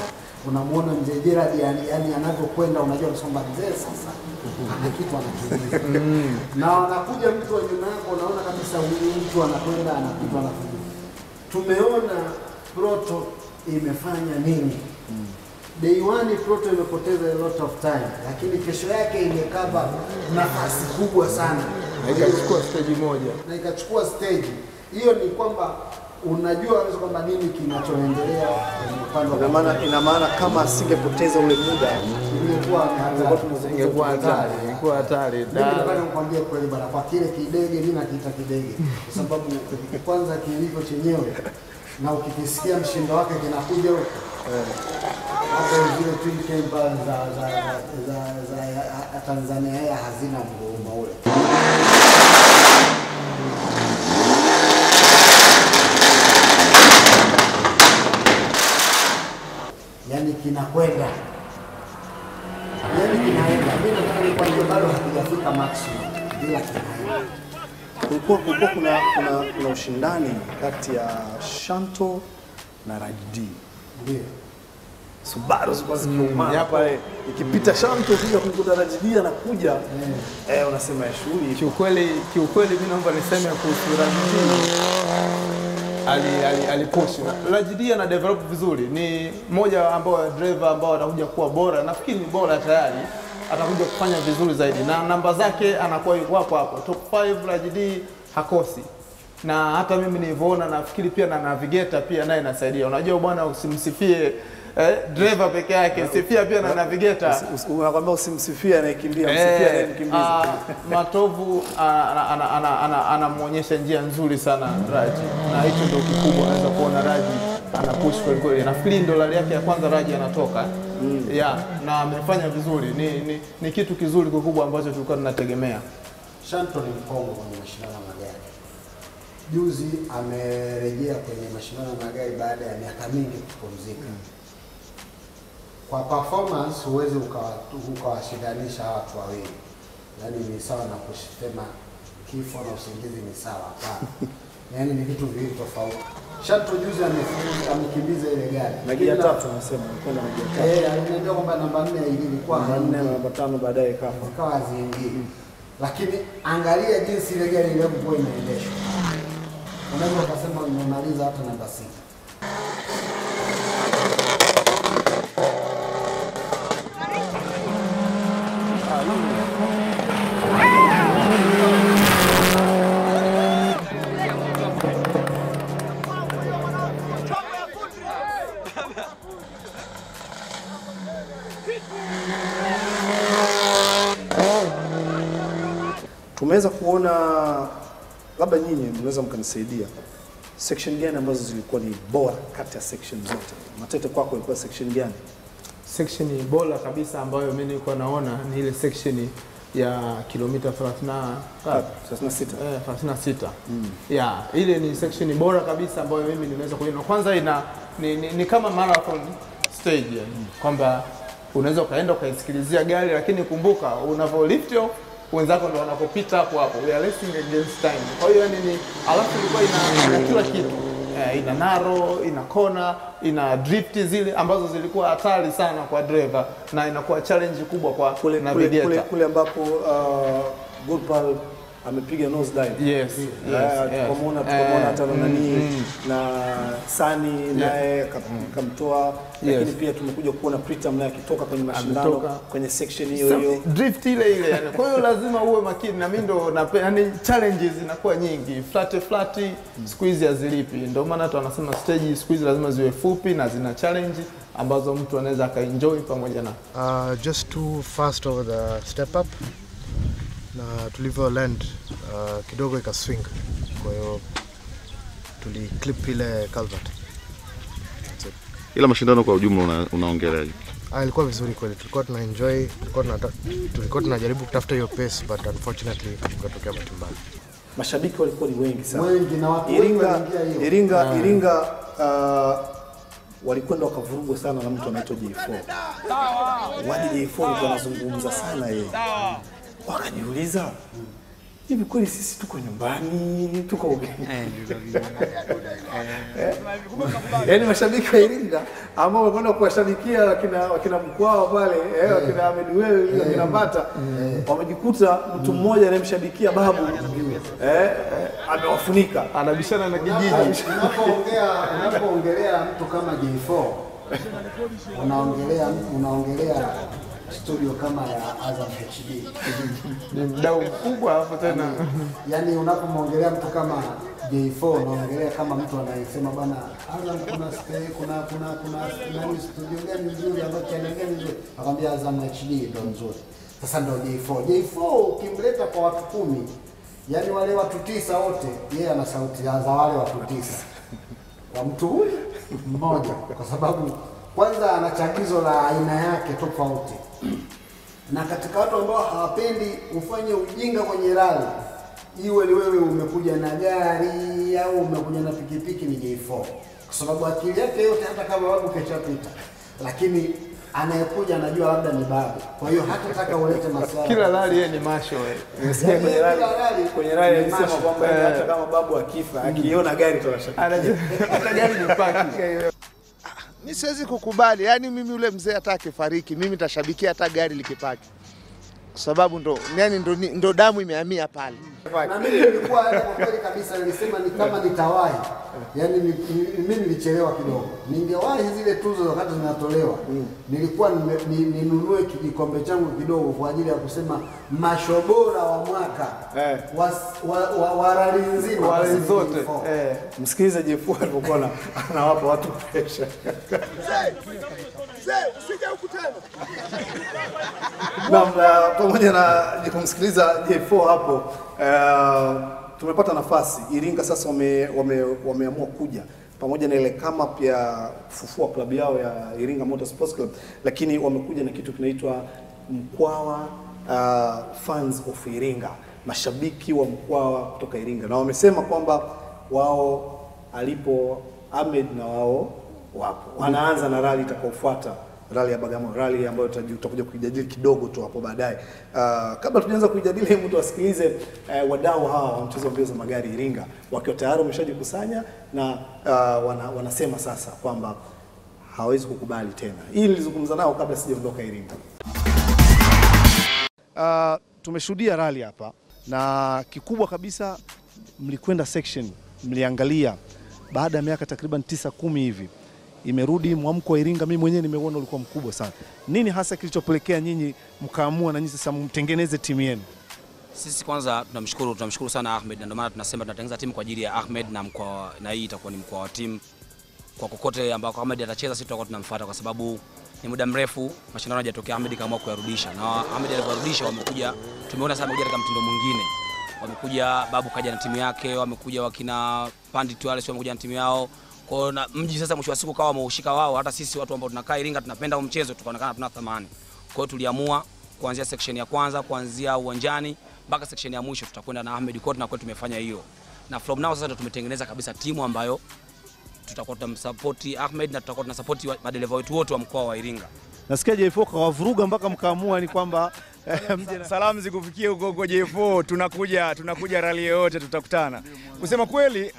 Unamuona mzee Gerald yani anavyokwenda unajua kwamba mzee sasa ana kitu anakimbiza. Na anakuja mtu wa nyuma yako unaona kabisa huyu mtu anakwenda ana kitu anakimbiza. Tumeona Proto imefanya nini? Day one Proto imepoteza a lot of time, lakini kesho yake imekaba nafasi kubwa sana.
Na ikachukua stage moja.
Na ikachukua stage. Hiyo ni kwamba unajua kabisa kwamba nini kinachoendelea kwenye upande wa
ina maana kama asingepoteza ule muda
ingekuwa hatari.
Mimi nataka nikwambie kweli bwana, kwa kile kidege mimi nakiita kidege kwa sababu kwanza kilivyo chenyewe na ukikisikia mshindo wake kinakuja huko. Hapo zile twin camper za Tanzania hazina mgumo ule. Yani kinakwenda. Yani kinaenda. Mimi nataka nikwambie bado hakijafika maximum. Bila kinaenda.
Kulikuwa kuna ushindani kati ya Shanto na Rajdi.
Ndio.
Subaru zikiumana pale ikipita Shanto kuja kumkuta Rajdi anakuja unasema ya shughuli.
Kiukweli mimi naomba niseme kuhusu Rajdi. Alipush. Rajdi ana develop vizuri. Ni mmoja ambao driver ambao atakuja kuwa bora. Nafikiri ni bora tayari. Atakuja kufanya vizuri zaidi. Na namba zake anakuwa yuko hapo. Top 5 Rajdi hakosi. Na hata mimi nilivyoona nafikiri pia na navigator pia naye inasaidia. Unajua bwana usimsifie driver peke yake, sifia pia na navigator.
Unakwambia usimsifie anayekimbia, msifie anayemkimbiza.
Matovu anamuonyesha njia nzuri sana Raji. Na hicho ndio kikubwa unaweza kuona Raji ana push kweli kweli. Nafikiri ndo rally yake ya kwanza Raji anatoka. Na amefanya vizuri. Ni kitu kizuri kikubwa ambacho tulikuwa tunategemea.
Shanto ni mkongo kwenye mashindano ya magari. Juzi amerejea kwenye mashindano ya magari baada ya miaka mingi kupumzika. Kwa performance huwezi ukawashindanisha watu wawili. Yaani ni sawa na kusema kifo na usingizi ni sawa hapana. Yaani ni vitu viwili tofauti. Shanto juzi amekimbiza ile gari.
Na gia 3 anasema kwenda na gia 3.
Anaambia kwamba namba 4 ilikuwa
namba 4 na namba 5 baadaye kafa.
Ikawa ziingine. Lakini angalia jinsi ile gari ilivyokuwa inaendeshwa. Unaweza kusema umemaliza hata namba 6.
Tumeweza kuona, labda nyinyi mnaweza mkanisaidia, section gani ambazo zilikuwa ni bora kati ya section zote? Matete kwako ilikuwa section gani?
Section bora kabisa ambayo mimi nilikuwa naona ni ile section ya kilomita 36. Ile ni section bora kabisa ambayo mimi nimeweza kuiona. Kwanza ni kama marathon stage yani. Kwamba unaweza kaenda ukaisikilizia gari lakini kumbuka unavolift wenzako ndo wanapopita hapo. We are racing against time. Kwa hiyo yani alafu ilikuwa ina kila kitu. Ina narrow, ina kona, ina drift zile ambazo zilikuwa hatari sana kwa driver na inakuwa challenge kubwa kwa navigator.
Kule ambapo Gopal amepiga nose dive.
Yes.
Tukamwona hata nani na Sani naye kamtoa, lakini pia tumekuja kuona Pritam naye akitoka kwenye mashindano kwenye section hiyo
drift ile yani. Kwa hiyo lazima uwe makini na mimi ndo yani challenges zinakuwa nyingi, flat squeeze hazilipi. Ndio maana watu wanasema stage squeeze lazima ziwe fupi na zina challenge ambazo mtu anaweza akaenjoy pamoja na
just too fast over the step up. Na tulivyo land kidogo ikaswing, kwa hiyo tuliclip ile culvert.
Ila mashindano kwa ujumla unaongeleaje? Ilikuwa vizuri kweli, tulikuwa tuna enjoy, tulikuwa tunajaribu kutafuta hiyo pace, but unfortunately tukatokea bahati mbaya.
Mashabiki walikuwa ni wengi sana.
Wengi na watu wengi waliingia
Iringa walikwenda wakavurugwa sana na mtu anaitwa J4. Wadi J4 alikuwa anazungumza sana yeye. Wakajiuliza, hivi kweli sisi tuko nyumbani, tuko ugenini? Yaani mashabiki wa Iringa ambao wanakwenda kuwashabikia wakina Mkwawa pale, wakina Ahmed Wewe, wakina Mbata, wamejikuta mtu mmoja anayemshabikia Babu amewafunika,
anabishana na kijiji.
Unapoongelea mtu kama J4, unaongelea studio kama ya Azam HD.
Ni mdau mkubwa hapo tena.
Yaani unapomwongelea mtu kama J4 unaongelea kama mtu anayesema bana Azam kuna nani studio gani nzuri ambayo channel gani nzuri? Akwambia Azam HD ndio nzuri. Sasa ndio J4 ukimleta kwa watu 10, yani wale watu 9 wote, yeye ana sauti za wale watu 9. Kwa mtu huyu mmoja, kwa sababu kwanza ana chagizo la aina yake tofauti. Na katika watu ambao hawapendi ufanye ujinga kwenye rally, iwe ni wewe umekuja na gari au umekuja na pikipiki, ni J4. Kwa sababu akili yake yote, hata kama Babu keshapita, lakini anayekuja anajua labda ni Babu. Kwa hiyo hatataka ulete masuala.
Kila rally yeye ni masho wewe.
Nimesikia kwenye rally alisema kwamba hata kama Babu akifa, akiona gari tunashaka.
Hata gari ni paki.
Mimi siwezi kukubali, yani mimi yule mzee hata akifariki, mimi nitashabikia hata gari likipaki. Kwa sababu ndo damu imehamia pale.
Na mimi nilikuwa kwa kweli kabisa nilisema ni kama nitawahi. Yaani mimi nilichelewa kidogo. Ningewahi zile tuzo wakati zinatolewa. Nilikuwa ninunue kikombe changu kidogo kwa ajili ya kusema mashobora wa mwaka. Wa rally nzima,
wa rally zote. Msikilize J4 alipokuwa anawapa watu pressure.
Usije huku tena.
Na pamoja na kumsikiliza J4 hapo, tumepata nafasi Iringa sasa wameamua kuja pamoja na ile kama pia kufufua klabu yao ya Iringa Motor Sports Club, lakini wamekuja na kitu kinaitwa Mkwawa Fans of Iringa, mashabiki wa Mkwawa kutoka Iringa, na wamesema kwamba wao alipo Ahmed na wao wapo. Wanaanza na rally itakayofuata, rally ya Bagamoyo, rally ambayo tutakuja kujadili kidogo tu hapo baadaye. Kabla tujaanza kujadili, hebu tuwasikilize wadau hawa wa mchezo wa mbio za magari Iringa wakiwa tayari wameshajikusanya na wanasema sasa kwamba hawezi kukubali tena. Hii nilizungumza nao kabla sijaondoka Iringa. Tumeshuhudia rally hapa na kikubwa kabisa mlikwenda section, mliangalia baada ya miaka takriban 9-10 hivi imerudi mwamko wa Iringa. Mimi mwenyewe nimeona ulikuwa mkubwa sana. Nini hasa kilichopelekea nyinyi mkaamua na nyinyi sasa mtengeneze timu yenu?
Sisi kwanza tunamshukuru sana Ahmed, na ndio maana tunasema tunatengeneza timu kwa ajili ya Ahmed na mkoa, na hii itakuwa ni mkoa wa timu kwa kokote ambako Ahmed atacheza, sisi tutakuwa tunamfuata kwa sababu ni muda mrefu mashindano hajatokea, Ahmed kaamua kuyarudisha, na Ahmed aliporudisha wamekuja, tumeona sana amekuja katika mtindo mwingine. Wamekuja Babu kaja na timu yake, wamekuja wakina Pandit wale sio wamekuja na timu yao. Kwa na mji sasa mwisho wa siku kawa wameushika wao, hata sisi watu ambao tunakaa Iringa tunapenda huo mchezo, tukaonekana tuna thamani. Kwa hiyo tuliamua kuanzia section ya kwanza, kuanzia uwanjani mpaka section ya mwisho tutakwenda na Ahmed Court, na kwa tumefanya hiyo. Na from now sasa ndio tumetengeneza kabisa timu ambayo tutakuwa tunamsupport Ahmed na tutakuwa tunasupport madereva wetu wote wa mkoa wa Iringa.
Nasikia J4 kawavuruga mpaka mkaamua ni kwamba
salamu zikufikie huko J4, tunakuja rally yote tutakutana. Kusema kweli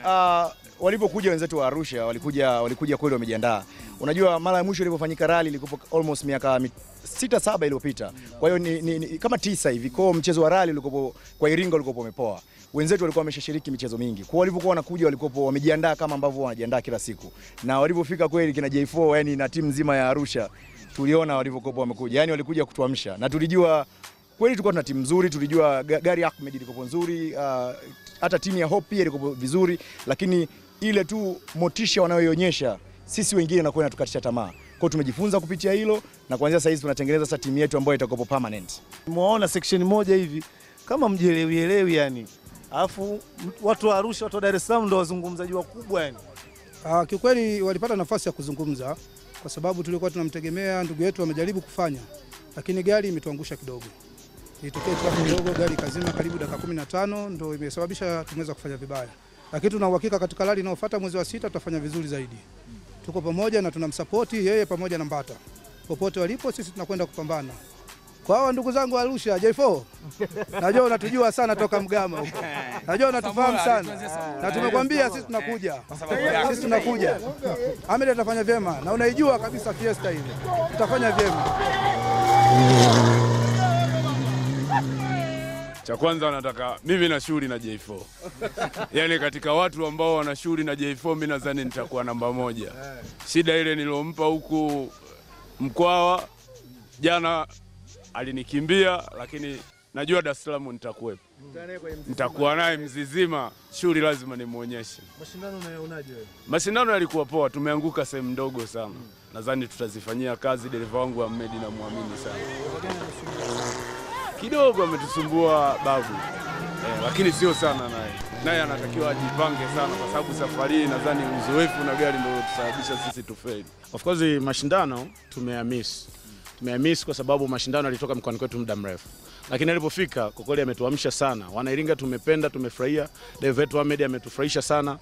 walipokuja wenzetu wa Arusha walikuja kweli wamejiandaa. Unajua mara ya mwisho ilipofanyika rally ilikuwa almost miaka 6-7 iliyopita. Kwa hiyo ni kama 9 hivi. Kwa mchezo wa rally ulikuwa kwa Iringa ulikuwa umepoa. Wenzetu walikuwa wameshashiriki michezo mingi. Kwa walipokuwa wanakuja walikuwa wamejiandaa kama ambavyo wanajiandaa kila siku. Na walipofika kweli kina J4 yani na timu nzima ya Arusha tuliona walivyokuwa wamekuja. Yani walikuja kutuamsha. Na tulijua kweli tulikuwa tuna timu nzuri, tulijua gari Ahmed ilikuwa nzuri, hata timu ya Hope pia ilikuwa vizuri, lakini ile tu motisha wanayoionyesha sisi wengine na kwenda tukatisha tamaa. Kwa hiyo tumejifunza kupitia hilo na kuanzia sasa hivi tunatengeneza sasa timu yetu ambayo itakuwa permanent.
Muona section moja hivi kama mjielewi yani. Alafu watu wa Arusha, watu wa Dar es Salaam ndio wazungumzaji wakubwa yani.
Kiukweli walipata nafasi ya kuzungumza kwa sababu tulikuwa tunamtegemea ndugu yetu amejaribu kufanya, lakini gari imetuangusha kidogo. Ilitokea traffic kidogo, gari kazima karibu dakika 15, ndio imesababisha tumeweza kufanya vibaya. Lakini tuna uhakika katika rally inayofuata mwezi wa 6 tutafanya vizuri zaidi. Tuko pamoja na tunamsupport yeye pamoja na Mbata. Popote walipo sisi tunakwenda kupambana. Kwa hao ndugu zangu wa Arusha, J4, najua unatujua sana toka Mgama huko. Najua unatufahamu sana. Na tumekwambia sisi tunakuja. Sisi tunakuja. Ahmed atafanya vyema na unaijua kabisa Fiesta ile. Tutafanya vyema.
Cha kwanza nataka mimi na shughuli na J4. Yaani katika watu ambao wana shughuli na J4 mimi nadhani nitakuwa namba 1. Shida ile nilompa huku Mkwawa jana alinikimbia, lakini najua Dar es Salaam nitakuwepo. Nitakuwa naye Mzizima, shughuli lazima nimuonyeshe.
Mashindano unayonaje wewe?
Mashindano yalikuwa poa, tumeanguka sehemu ndogo sana. Nadhani tutazifanyia kazi, dereva wangu Ahmed na muamini sana. Kidogo ametusumbua babu. Lakini sio sana naye. Naye anatakiwa ajipange sana kwa sababu safari hii nadhani uzoefu na gari ndio utusababisha sisi tufeli.
Of course mashindano tumeyamiss. Tumeyamiss kwa sababu mashindano yalitoka mkoani kwetu muda mrefu. Lakini alipofika kwa kweli ametuamsha sana. Wana Iringa tumependa, tumefurahia. Dereva wetu Ahmed ametufurahisha sana.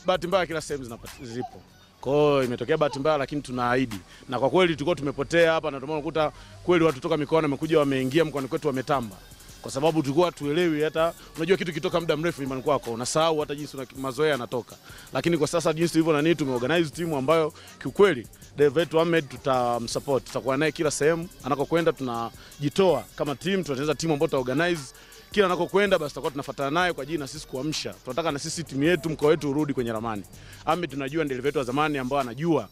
Bahati mbaya kila sehemu zipo. Kwa hiyo imetokea bahati mbaya, lakini tunaahidi. Na kwa kweli tulikuwa tumepotea hapa na tumeona kukuta kweli watu kutoka mikoa wamekuja wameingia mkoani kwetu wametamba. Kwa sababu tulikuwa tuelewi, hata unajua kitu kitoka muda mrefu imani kwako unasahau hata jinsi mazoea yanatoka. Lakini kwa sasa jinsi hivyo na nini tumeorganize timu ambayo kiukweli dereva wetu Ahmed tutamsupport. Tutakuwa naye kila sehemu anakokwenda, tunajitoa kama timu, tunatengeneza timu ambayo tutaorganize kila anakokwenda, basi tutakuwa tunafuatana naye kwa ajili na sisi kuamsha. Tunataka na sisi timu yetu, mkoa wetu urudi kwenye ramani. Ahmed tunajua ni dereva wetu wa zamani ambao anajua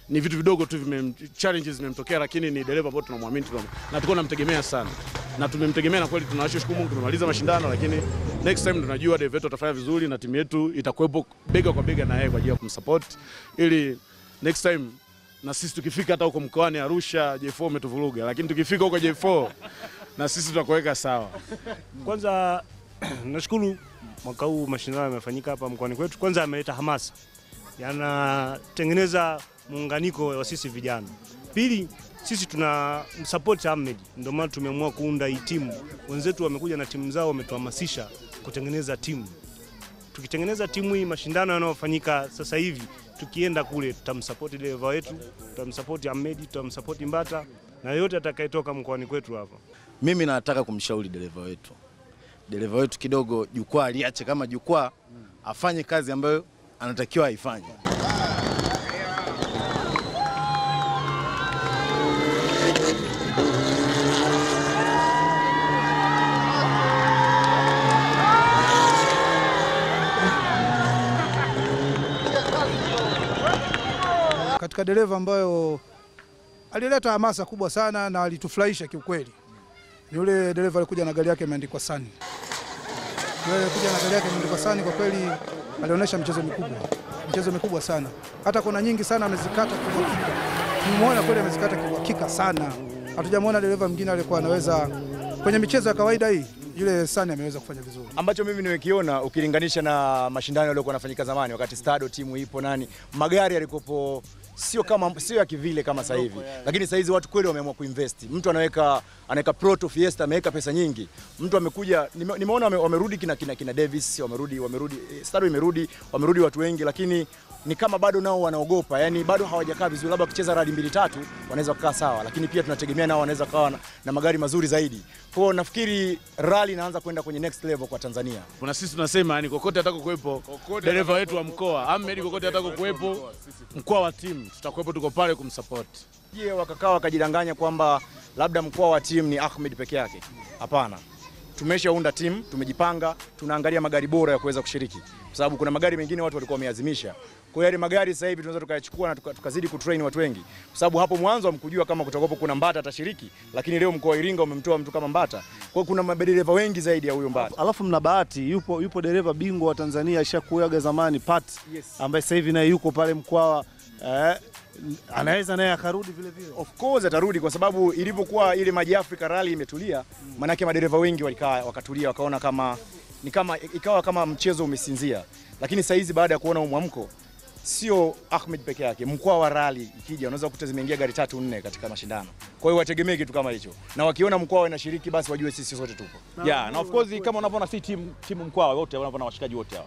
ni vitu vidogo tu challenges zimemtokea, lakini ni dereva ambao tunamwamini na tuko tunamtegemea sana. Na tumemtegemea na kweli tunashukuru Mungu tumemaliza mashindano, lakini next time tunajua dereva wetu atafanya vizuri na timu yetu itakuwepo bega kwa bega na yeye kwa ajili ya kumsupport, ili next time na sisi tukifika hata huko mkoani Arusha J4 umetuvuruga, lakini tukifika huko J4 na sisi tutakuweka sawa.
Kwanza nashukuru mwaka huu mashindano yamefanyika hapa mkoani kwetu. Kwanza ameleta hamasa. Yanatengeneza muunganiko wa sisi vijana. Pili, sisi tuna support Ahmed. Ndio maana tumeamua kuunda hii timu. Wenzetu wamekuja na timu zao wametuhamasisha kutengeneza timu. Tukitengeneza timu hii, mashindano yanayofanyika sasa hivi, tukienda kule tutamsupport dereva wetu, tutamsupport Ahmed, tutamsupport Mbata na yote atakayetoka mkoani kwetu hapa.
Mimi nataka kumshauri dereva wetu. Dereva wetu kidogo jukwaa aliache kama jukwaa, afanye kazi ambayo anatakiwa aifanye.
Katika dereva ambayo alileta hamasa kubwa sana na alitufurahisha kiukweli, yule dereva alikuja na gari yake imeandikwa Sun. Yule alikuja na gari yake imeandikwa Sun, kwa kweli alionyesha mchezo mikubwa sana. Hata kona nyingi sana amezikata kwa hakika. Tumeona kweli amezikata kwa hakika sana. Hatujamwona dereva mwingine alikuwa anaweza kwenye michezo ya kawaida hii. Yule Sun ameweza kufanya vizuri.
Ambacho mimi nimekiona ukilinganisha na mashindano yaliokuwa yanafanyika zamani wakati Stado timu ipo nani, magari yalikopo sio ya kivile kama sasa hivi. Lakini sasa hizi watu kweli wameamua kuinvest. Mtu anaweka Proto Fiesta, ameweka pesa nyingi. Mtu amekuja, nimeona wamerudi kina Davis, wamerudi Stado imerudi, wamerudi watu wengi, lakini ni kama bado nao wanaogopa. Yaani bado hawajakaa vizuri, labda kucheza rally 2-3 wanaweza kukaa sawa, lakini pia tunategemea nao wanaweza kawa na magari mazuri zaidi. Kwa hiyo nafikiri rally inaanza kwenda kwenye next level kwa Tanzania.
Kuna sisi tunasema yani kokote atakokuepo dereva wetu wa mkoa, Ahmed kokote atakokuepo mkoa wa timu, tutakuepo tuko pale kumsupport.
Je, wakakaa wakajidanganya kwamba labda mkoa wa timu ni Ahmed peke yake? Hapana. Tumeshaunda timu, tumejipanga, tunaangalia magari bora ya kuweza kushiriki. Kwa sababu kuna magari mengine watu walikuwa wameazimisha. Kwa hiyo magari sasa hivi tunaweza tukayachukua na tukazidi kutrain watu wengi. Kwa sababu hapo mwanzo hamkujua kama kutakopo kuna Mbata atashiriki, lakini leo mkoa wa Iringa umemtoa mtu kama Mbata. Kwa hiyo kuna madereva wengi zaidi ya huyo Mbata.
Alafu mna bahati, yupo dereva bingwa wa Tanzania alishakuaga zamani Pat, ambaye sasa hivi naye yuko pale Mkwawa. Anaweza naye akarudi vile vile.
Of course atarudi, kwa sababu ilipokuwa ile Maji Africa rally imetulia, manake madereva wengi walikaa wakatulia, wakaona ikawa kama mchezo umesinzia. Lakini sasa hizi baada ya kuona mwamko, sio Ahmed peke yake, Mkwawa Rally ikija unaweza kukuta zimeingia gari 3-4 katika mashindano. Kwa hiyo wategemee kitu kama hicho. Na wakiona Mkwawa inashiriki basi wajue sisi sote tupo.
Yeah, na of course kama unavyoona si timu Mkwawa wote unavyoona washikaji wote hao.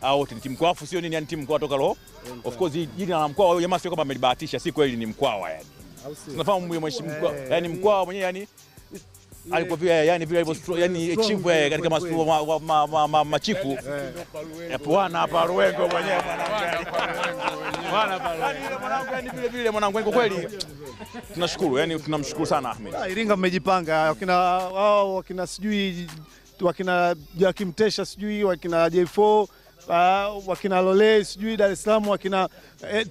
Hao wote ni timu Mkwawa, sio nini, yani timu Mkwawa toka lo. Of course jina la Mkwawa jamaa sio kama amelibahatisha, si kweli ni Mkwawa yani. Tunafahamu mheshimiwa Mkwawa, yani Mkwawa mwenyewe yani alikuwa vile yani vile hivyo yani chifu katika machifu bwana hapa Ruwengo mwenyewe bwana vile mwanangu kwa kweli tunashukuru yani tunamshukuru sana Ahmed.
Iringa mmejipanga wakina sijui wakina Joakim Tesha sijui wakina J4 wakina Lole sijui Dar es Salaam wakina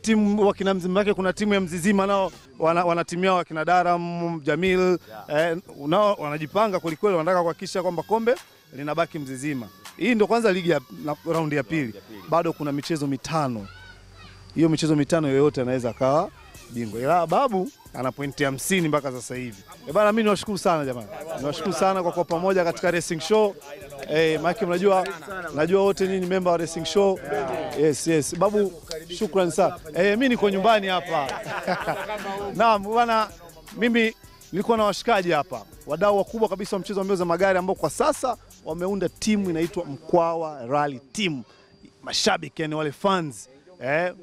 timu wakina Mzima wake, kuna timu ya Mzizima nao wana timu yao wakina Daram Jamil nao wanajipanga kweli kweli, wanataka kuhakikisha kwamba kombe linabaki Mzizima. Hii ndio kwanza ligi ya raundi ya pili, bado kuna michezo mitano. Hiyo michezo mitano yoyote anaweza kawa bingwa, ila Babu ana pointi 50 mpaka sasa hivi. Bana, mimi niwashukuru sana jamani, niwashukuru sana kwa pamoja katika racing show. Maki najua wote nyinyi member wa racing show. Yes Babu, shukrani sana. Mimi niko nyumbani hapa. Naam bwana, mimi niko na washikaji hapa, wadau wakubwa kabisa wa mchezo wa mbio za magari ambao kwa sasa wameunda timu inaitwa Mkwawa Rally Team. Mashabiki yani wale fans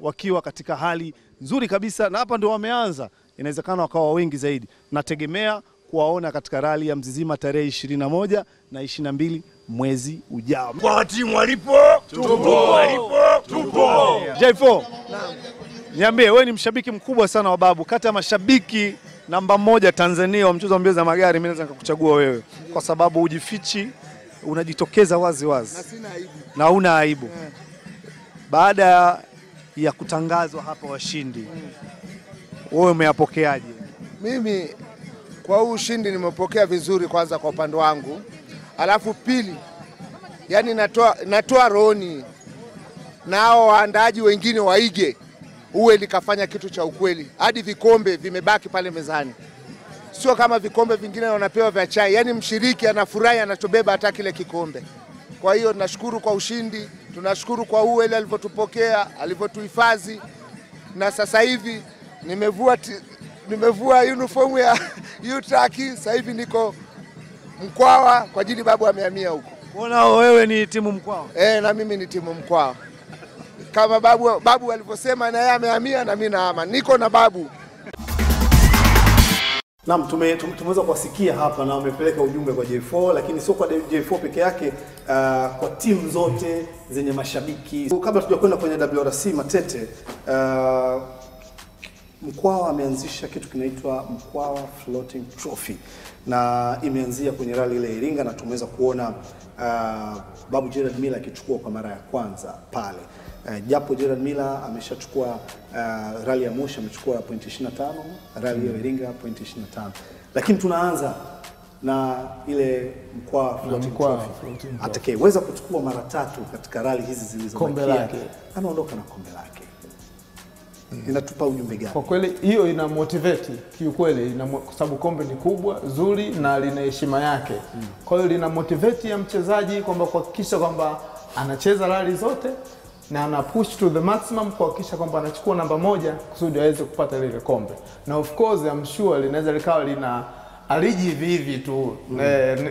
wakiwa katika hali nzuri kabisa, na hapa ndio wameanza, inawezekana wakawa wengi zaidi. Nategemea kuwaona katika rally ya Mzizima tarehe 21 na 22 mwezi ujao.
Kwa timu walipo tupo.
J4, niambie wewe ni mshabiki mkubwa sana wa Babu, kati ya mashabiki namba 1 Tanzania wa mchezo wa mbio za magari, mimi naweza nikakuchagua wewe kwa sababu ujifichi, unajitokeza wazi na una aibu. Baada ya kutangazwa hapa washindi, wewe umeyapokeaje?
Mimi kwa huu ushindi nimepokea vizuri, kwanza kwa upande wangu. Alafu pili, yani natoa rohoni nao waandaaji wengine waige uwe likafanya kitu cha ukweli. Hadi vikombe vimebaki pale mezani. Sio kama vikombe vingine wanapewa vya chai. Yani mshiriki anafurahi anachobeba hata kile kikombe. Kwa hiyo tunashukuru kwa ushindi, tunashukuru kwa uwe ile alivyotupokea, alivyotuhifadhi. Na sasa hivi nimevua uniform ya UTAC, sasa hivi niko Mkwawa kwa ajili Babu amehamia huko.
Mbona wewe ni timu Mkwawa?
Na mimi ni timu Mkwawa. Kama Babu alivyosema na yeye amehamia na mimi nahama. Niko na Babu.
Naam, tumeweza kuwasikia hapa na wamepeleka ujumbe kwa J4, lakini sio kwa J4 peke yake, kwa timu zote zenye mashabiki. Kabla tujakwenda kwenye WRC Matete, Mkwawa ameanzisha kitu kinaitwa Mkwawa Floating Trophy na imeanzia kwenye rally ile Iringa, na tumeweza kuona Babu Gerard Miller akichukua kwa mara ya kwanza pale. Japo Gerard Miller ameshachukua rally ya Moshi, amechukua point 25, rally ya Iringa point 25. Lakini tunaanza na ile Mkwawa Floating Trophy. Atakayeweza kuchukua mara 3 katika rally hizi zilizobakia anaondoka na kombe lake. Inatupa ujumbe gani?
Kwa kweli hiyo ina motivate kiukweli, kwa sababu kombe ni kubwa, zuri na lina heshima yake. Kwa hiyo lina motivate ya mchezaji kwamba kuhakikisha kwamba anacheza rally zote na ana push to the maximum kuhakikisha kwamba anachukua namba 1 kusudi aweze kupata ile kombe. Na of course I'm sure linaweza likawa lina aliji hivi tu.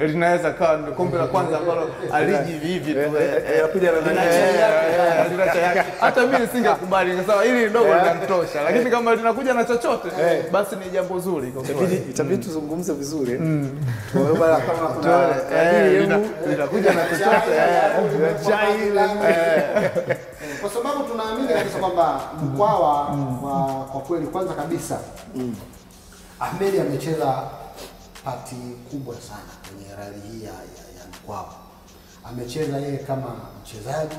Linaweza kawa kombe la kwanza ambalo aliji hivi tu.
Anapiga na
hata mimi nisingekubali kwa sababu hili ndogo linatosha. Lakini kama linakuja na chochote basi ni jambo zuri kwa kweli.
Itabidi tuzungumze vizuri. Tuone kama kuna
linakuja na chochote.
Kwa sababu tunaamini kabisa kwamba Mkwawa kwa kweli kwanza kabisa Ahmed amecheza pati kubwa sana kwenye rally hii ya Mkwawa. Amecheza yeye kama mchezaji,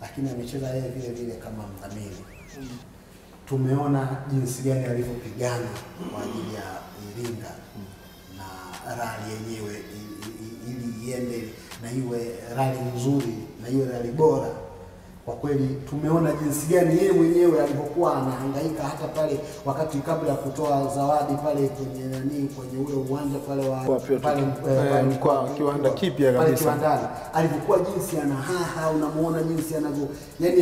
lakini amecheza yeye vile vile kama mdhamini. Tumeona jinsi gani alivyopigana kwa ajili ya Iringa na rally yenyewe ili iende na iwe rally nzuri na iwe rally bora. kwa kweli tumeona jinsi gani yeye mwenyewe alivyokuwa anahangaika hata pale wakati kabla ya kutoa zawadi pale kwenye nani kwenye ule uwanja pale wa pale
kwa kiwanda kipya kabisa.
Pale kiwandani alivyokuwa jinsi anahaha, unamuona jinsi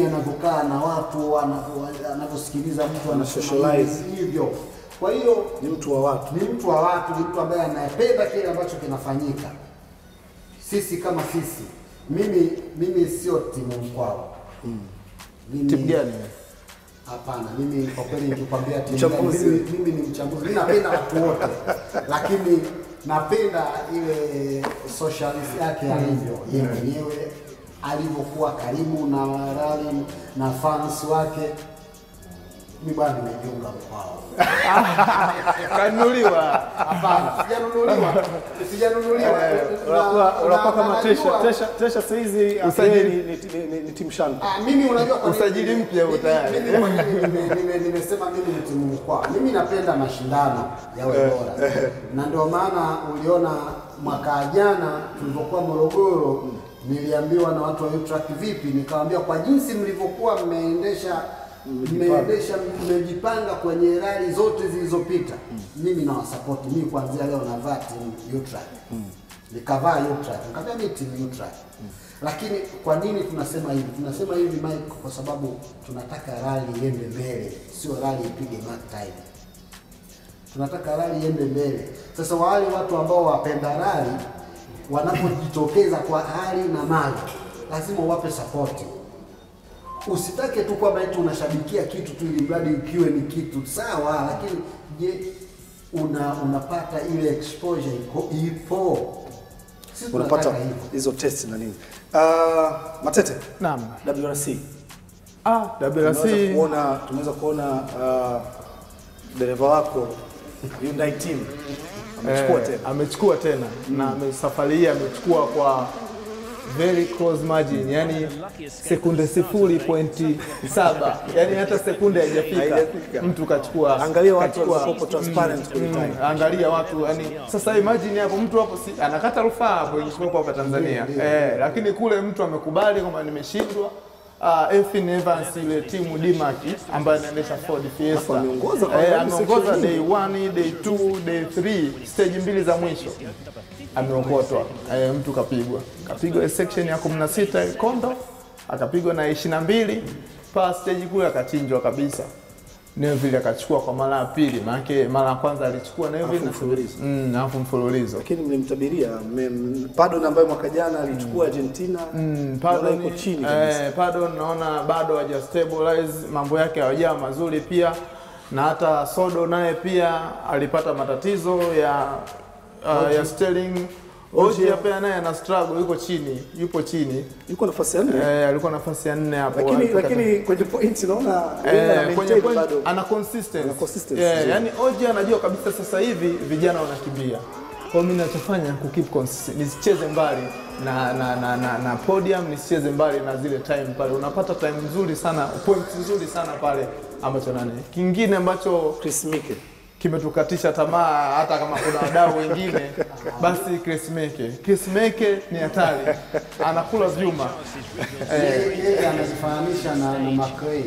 anavyokaa na watu, anavyosikiliza mtu, ana socialize hivyo. Kwa hiyo
ni mtu wa watu.
Ni mtu wa watu, ni mtu ambaye anapenda kile ambacho kinafanyika. Sisi kama sisi, mimi sio timu Mkwawa.
Timu gani?
Hapana, mimi kwa kweli nikikwambia timu mimi ni mchambuzi. Mimi napenda watu wote. Lakini napenda ile socialist yake alivyo yeye mwenyewe, alivyokuwa karibu na rally na fans wake. Mimi bwana nimejiunga Mkwawa.
Kanunuliwa?
Hapana, sijanunuliwa.
Unakuwa kama Tesha saizi ni timu Shanga.
Mimi unajua kwa
usajili mpya tayari.
Nimesema mimi ni timu Mkwawa. Mimi napenda mashindano yawe bora. Na ndio maana uliona mwaka jana tulipokuwa Morogoro, niliambiwa na watu wa U-Track vipi, nikamwambia kwa jinsi mlivyokuwa mmejipanga kwenye rally zote zilizopita, mimi na wasapoti. Mimi kuanzia leo navaa timu U-Track. Nikavaa U-Track, nikamwambia mimi timu U-Track. Lakini kwa nini tunasema hivi? Tunasema hivi Mike kwa sababu tunataka rally iende mbele, sio rally ipige mark time. Tunataka rally iende mbele. Sasa wale watu ambao wapenda rally wanapojitokeza kwa hali na mali, lazima wape support. Usitake tu kwamba eti unashabikia kitu tu ili mradi ukiwe ni kitu sawa, lakini je, unapata ile exposure ipo? Sisi
unapata hizo test na nini? Matete.
Naam.
WRC.
WRC
tumeweza kuona dereva wako Hyundai team
amechukua tena na safari hii amechukua kwa very close margin, yani sekunde 0.7, yani hata sekunde haijafika mtu kachukua.
Angalia watu wako transparent kwa time.
Angalia watu, yani sasa imagine hapo mtu hapo anakata rufaa hapo ingekuwa hapa Tanzania. Lakini kule mtu amekubali kwamba nimeshindwa. Elfin Evans ile timu D-Mac ambaye anaendesha Ford Fiesta ameongoza day 1, day 2, day 3, stage mbili za mwisho ameokotwa. Mtu kapigwa section ya 16 Kondo, akapigwa na 22 pa stage kule akachinjwa kabisa. Neville akachukua kwa mara ya pili, maana mara ya kwanza alichukua Neville na mfululizo.
Lakini mlimtabiria Pardon ambaye mwaka jana alichukua Argentina,
Pardon yuko chini kabisa. Pardon naona bado haja stabilize, mambo yake hayajawa mazuri pia, na hata Sodo naye pia alipata matatizo ya Sterling. Oji pia naye ana struggle, yupo chini.
Yuko nafasi ya 4.
Alikuwa nafasi ya 4 hapo.
Lakini kwenye points naona
kwenye bado ana consistency. Yani Oji anajua kabisa sasa hivi vijana wanakimbia. Kwa mimi ninachofanya keep consistent. Nisicheze mbali na podium, nisicheze mbali na zile time pale. Unapata time nzuri sana, points nzuri sana pale ambacho nani. Kingine ambacho
Chris Mike
kimetukatisha tamaa, hata kama kuna wadau wengine, basi Chris Meke ni hatari, anakula vyuma.
Yeye anajifananisha na McRae.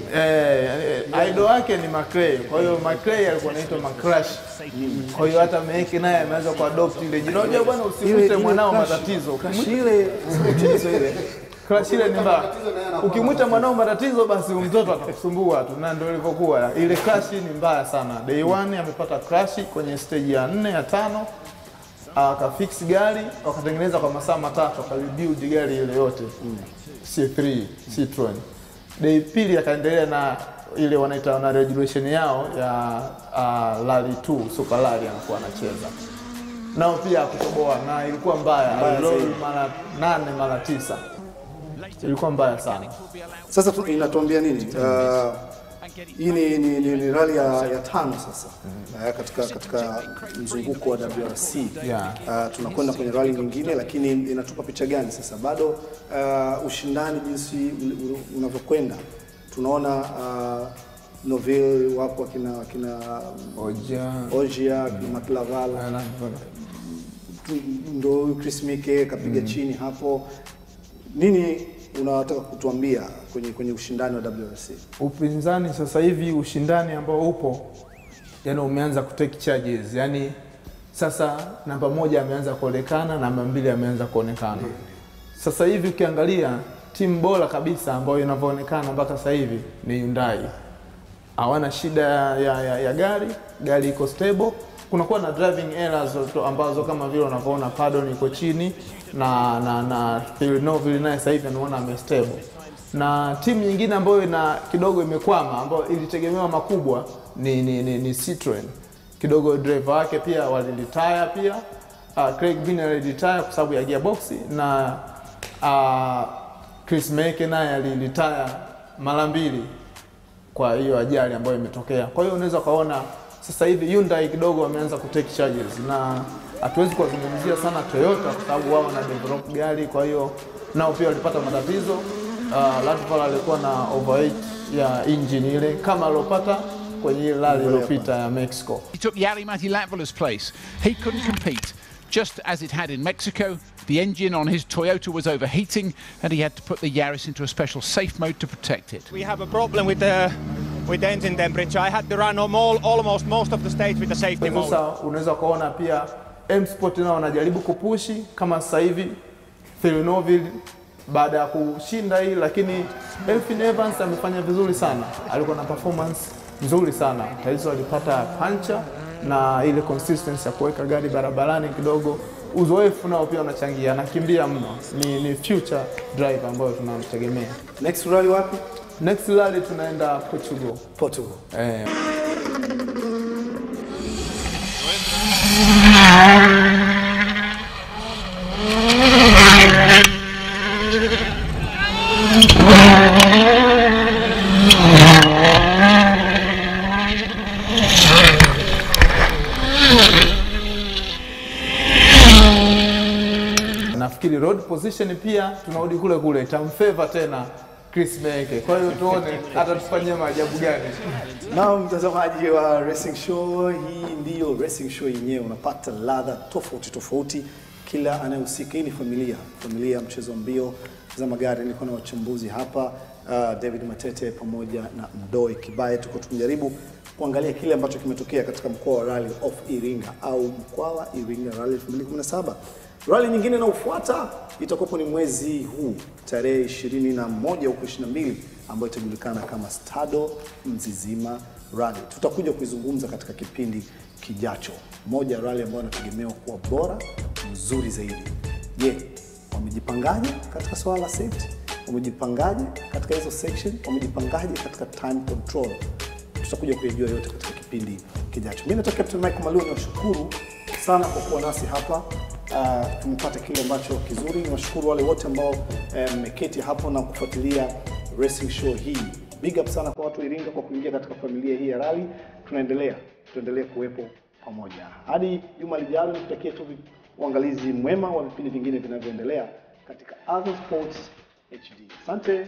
Idol wake ni McRae, kwa hiyo McRae alikuwa anaitwa McCrash. Kwa hiyo hata Meke naye ameweza kuadopt ile jina. Unajua bwana, usimwite mwanao matatizo. Crash ile ni mbaya. Ukimwita mwanao matatizo basi mtoto atakusumbua tu, na ndio ilivyokuwa. Ile crash ni mbaya sana. Day 1 amepata crash kwenye stage ya 4 ya 5. Akafix gari, wakatengeneza kwa masaa 3, akarebuild gari ile yote. C3 Citroen. Day pili akaendelea na ile wanaita na regulation yao ya Rally 2 Super Rally anakuwa anacheza. Nao pia kutoboa na ilikuwa mbaya. Lori mara 8 mara 9. Ilikuwa mbaya sana.
Sasa inatuambia nini? Hii ni rally ya 5 sasa. Katika mzunguko wa WRC. Tunakwenda kwenye rally nyingine, lakini inatupa picha gani sasa? Bado ushindani jinsi unavyokwenda. Tunaona Noville wapo kina Ojia, kina Maclaval. Ndo Chris Mike kapiga chini hapo. Nini unataka kutuambia kwenye ushindani wa WRC?
Upinzani sasa hivi, ushindani ambao upo, yani umeanza kutake charges. Yani sasa namba 1 ameanza kuonekana, namba 2 ameanza kuonekana. Sasa hivi ukiangalia timu bora kabisa ambayo inavyoonekana mpaka sasa hivi ni Hyundai. Hawana shida ya gari iko stable. Kunakuwa na driving errors ambazo kama vile unavyoona pardon iko chini na Villeneuve naye sasa hivi anaona amestable. Na timu nyingine ambayo kidogo imekwama, ambayo ilitegemewa makubwa ni Citroen. Kidogo driver wake pia waliretire pia. Craig Binder aliretire kwa sababu ya gearbox, na Chris Meke naye aliretire mara 2 kwa hiyo ajali ambayo imetokea. Kwa hiyo unaweza kaona sasa hivi Hyundai kidogo wameanza kutake charges, na hatuwezi kuwazungumzia sana Toyota kwa sababu wao wana develop gari, kwa hiyo nao pia walipata matatizo. Latvala alikuwa na overheat ya engine ile kama alopata kwenye ile rally iliyopita ya Mexico.
He took Jari-Matti Latvala's place. He couldn't compete. Just as it had in Mexico, the engine on his Toyota was overheating and he had to put the Yaris into a special safe mode to protect it.
We have a problem with the engine temperature. I had to run almost most of the stage with the safety mode.
Sasa unaweza kuona pia M-Sport nao wanajaribu kupushi kama sasa hivi Villeneuve baada ya kushinda hii, lakini Elfyn Evans amefanya vizuri sana. Alikuwa na performance nzuri sana. Taizo alipata puncher na ile consistency ya kuweka gari barabarani kidogo. Uzoefu nao pia unachangia, anakimbia mno. Ni future driver ambayo tunamtegemea.
Next rally wapi?
Next rally tunaenda Portugal. Nafikiri road position pia tunarudi kule itamfavor tena Chris Meke. Kwa hiyo tuone atatufanyia maajabu gani.
Na mtazamaji wa Racing Show, hii ndiyo Racing Show yenyewe. Unapata ladha tofauti. Kila anayehusika, hii ni familia ya mchezo mbio za magari. Niko na wachambuzi hapa, David Matete pamoja na Mdoi Kibaye. Tuko tunajaribu kuangalia kile ambacho kimetokea katika mkoa wa Rally of Iringa au Mkwawa Iringa Rally 2017. Rally nyingine inayofuata itakuwa ni mwezi huu tarehe 21 au 22 ambayo itajulikana kama Stado Mzizima Rally. Tutakuja kuizungumza katika kipindi kijacho. Moja rally ambayo inategemewa kuwa bora, nzuri zaidi. Je, wamejipangaje katika swala la safety? Wamejipangaje katika hizo section? Wamejipangaje katika time control? Tutakuja kujua yote katika kipindi kijacho. Mimi nataka Captain Michael Malua niwashukuru sana kwa kuwa nasi hapa. Tumepata kile ambacho kizuri. Niwashukuru wale wote ambao mmeketi hapo na kufuatilia Racing Show hii. Big up sana kwa watu Iringa kwa kuingia katika familia hii ya rally. Tuendelee kuwepo pamoja. Hadi juma lijalo, nikutakie tu uangalizi mwema wa vipindi vingine vinavyoendelea katika Azam Sports HD. Asante na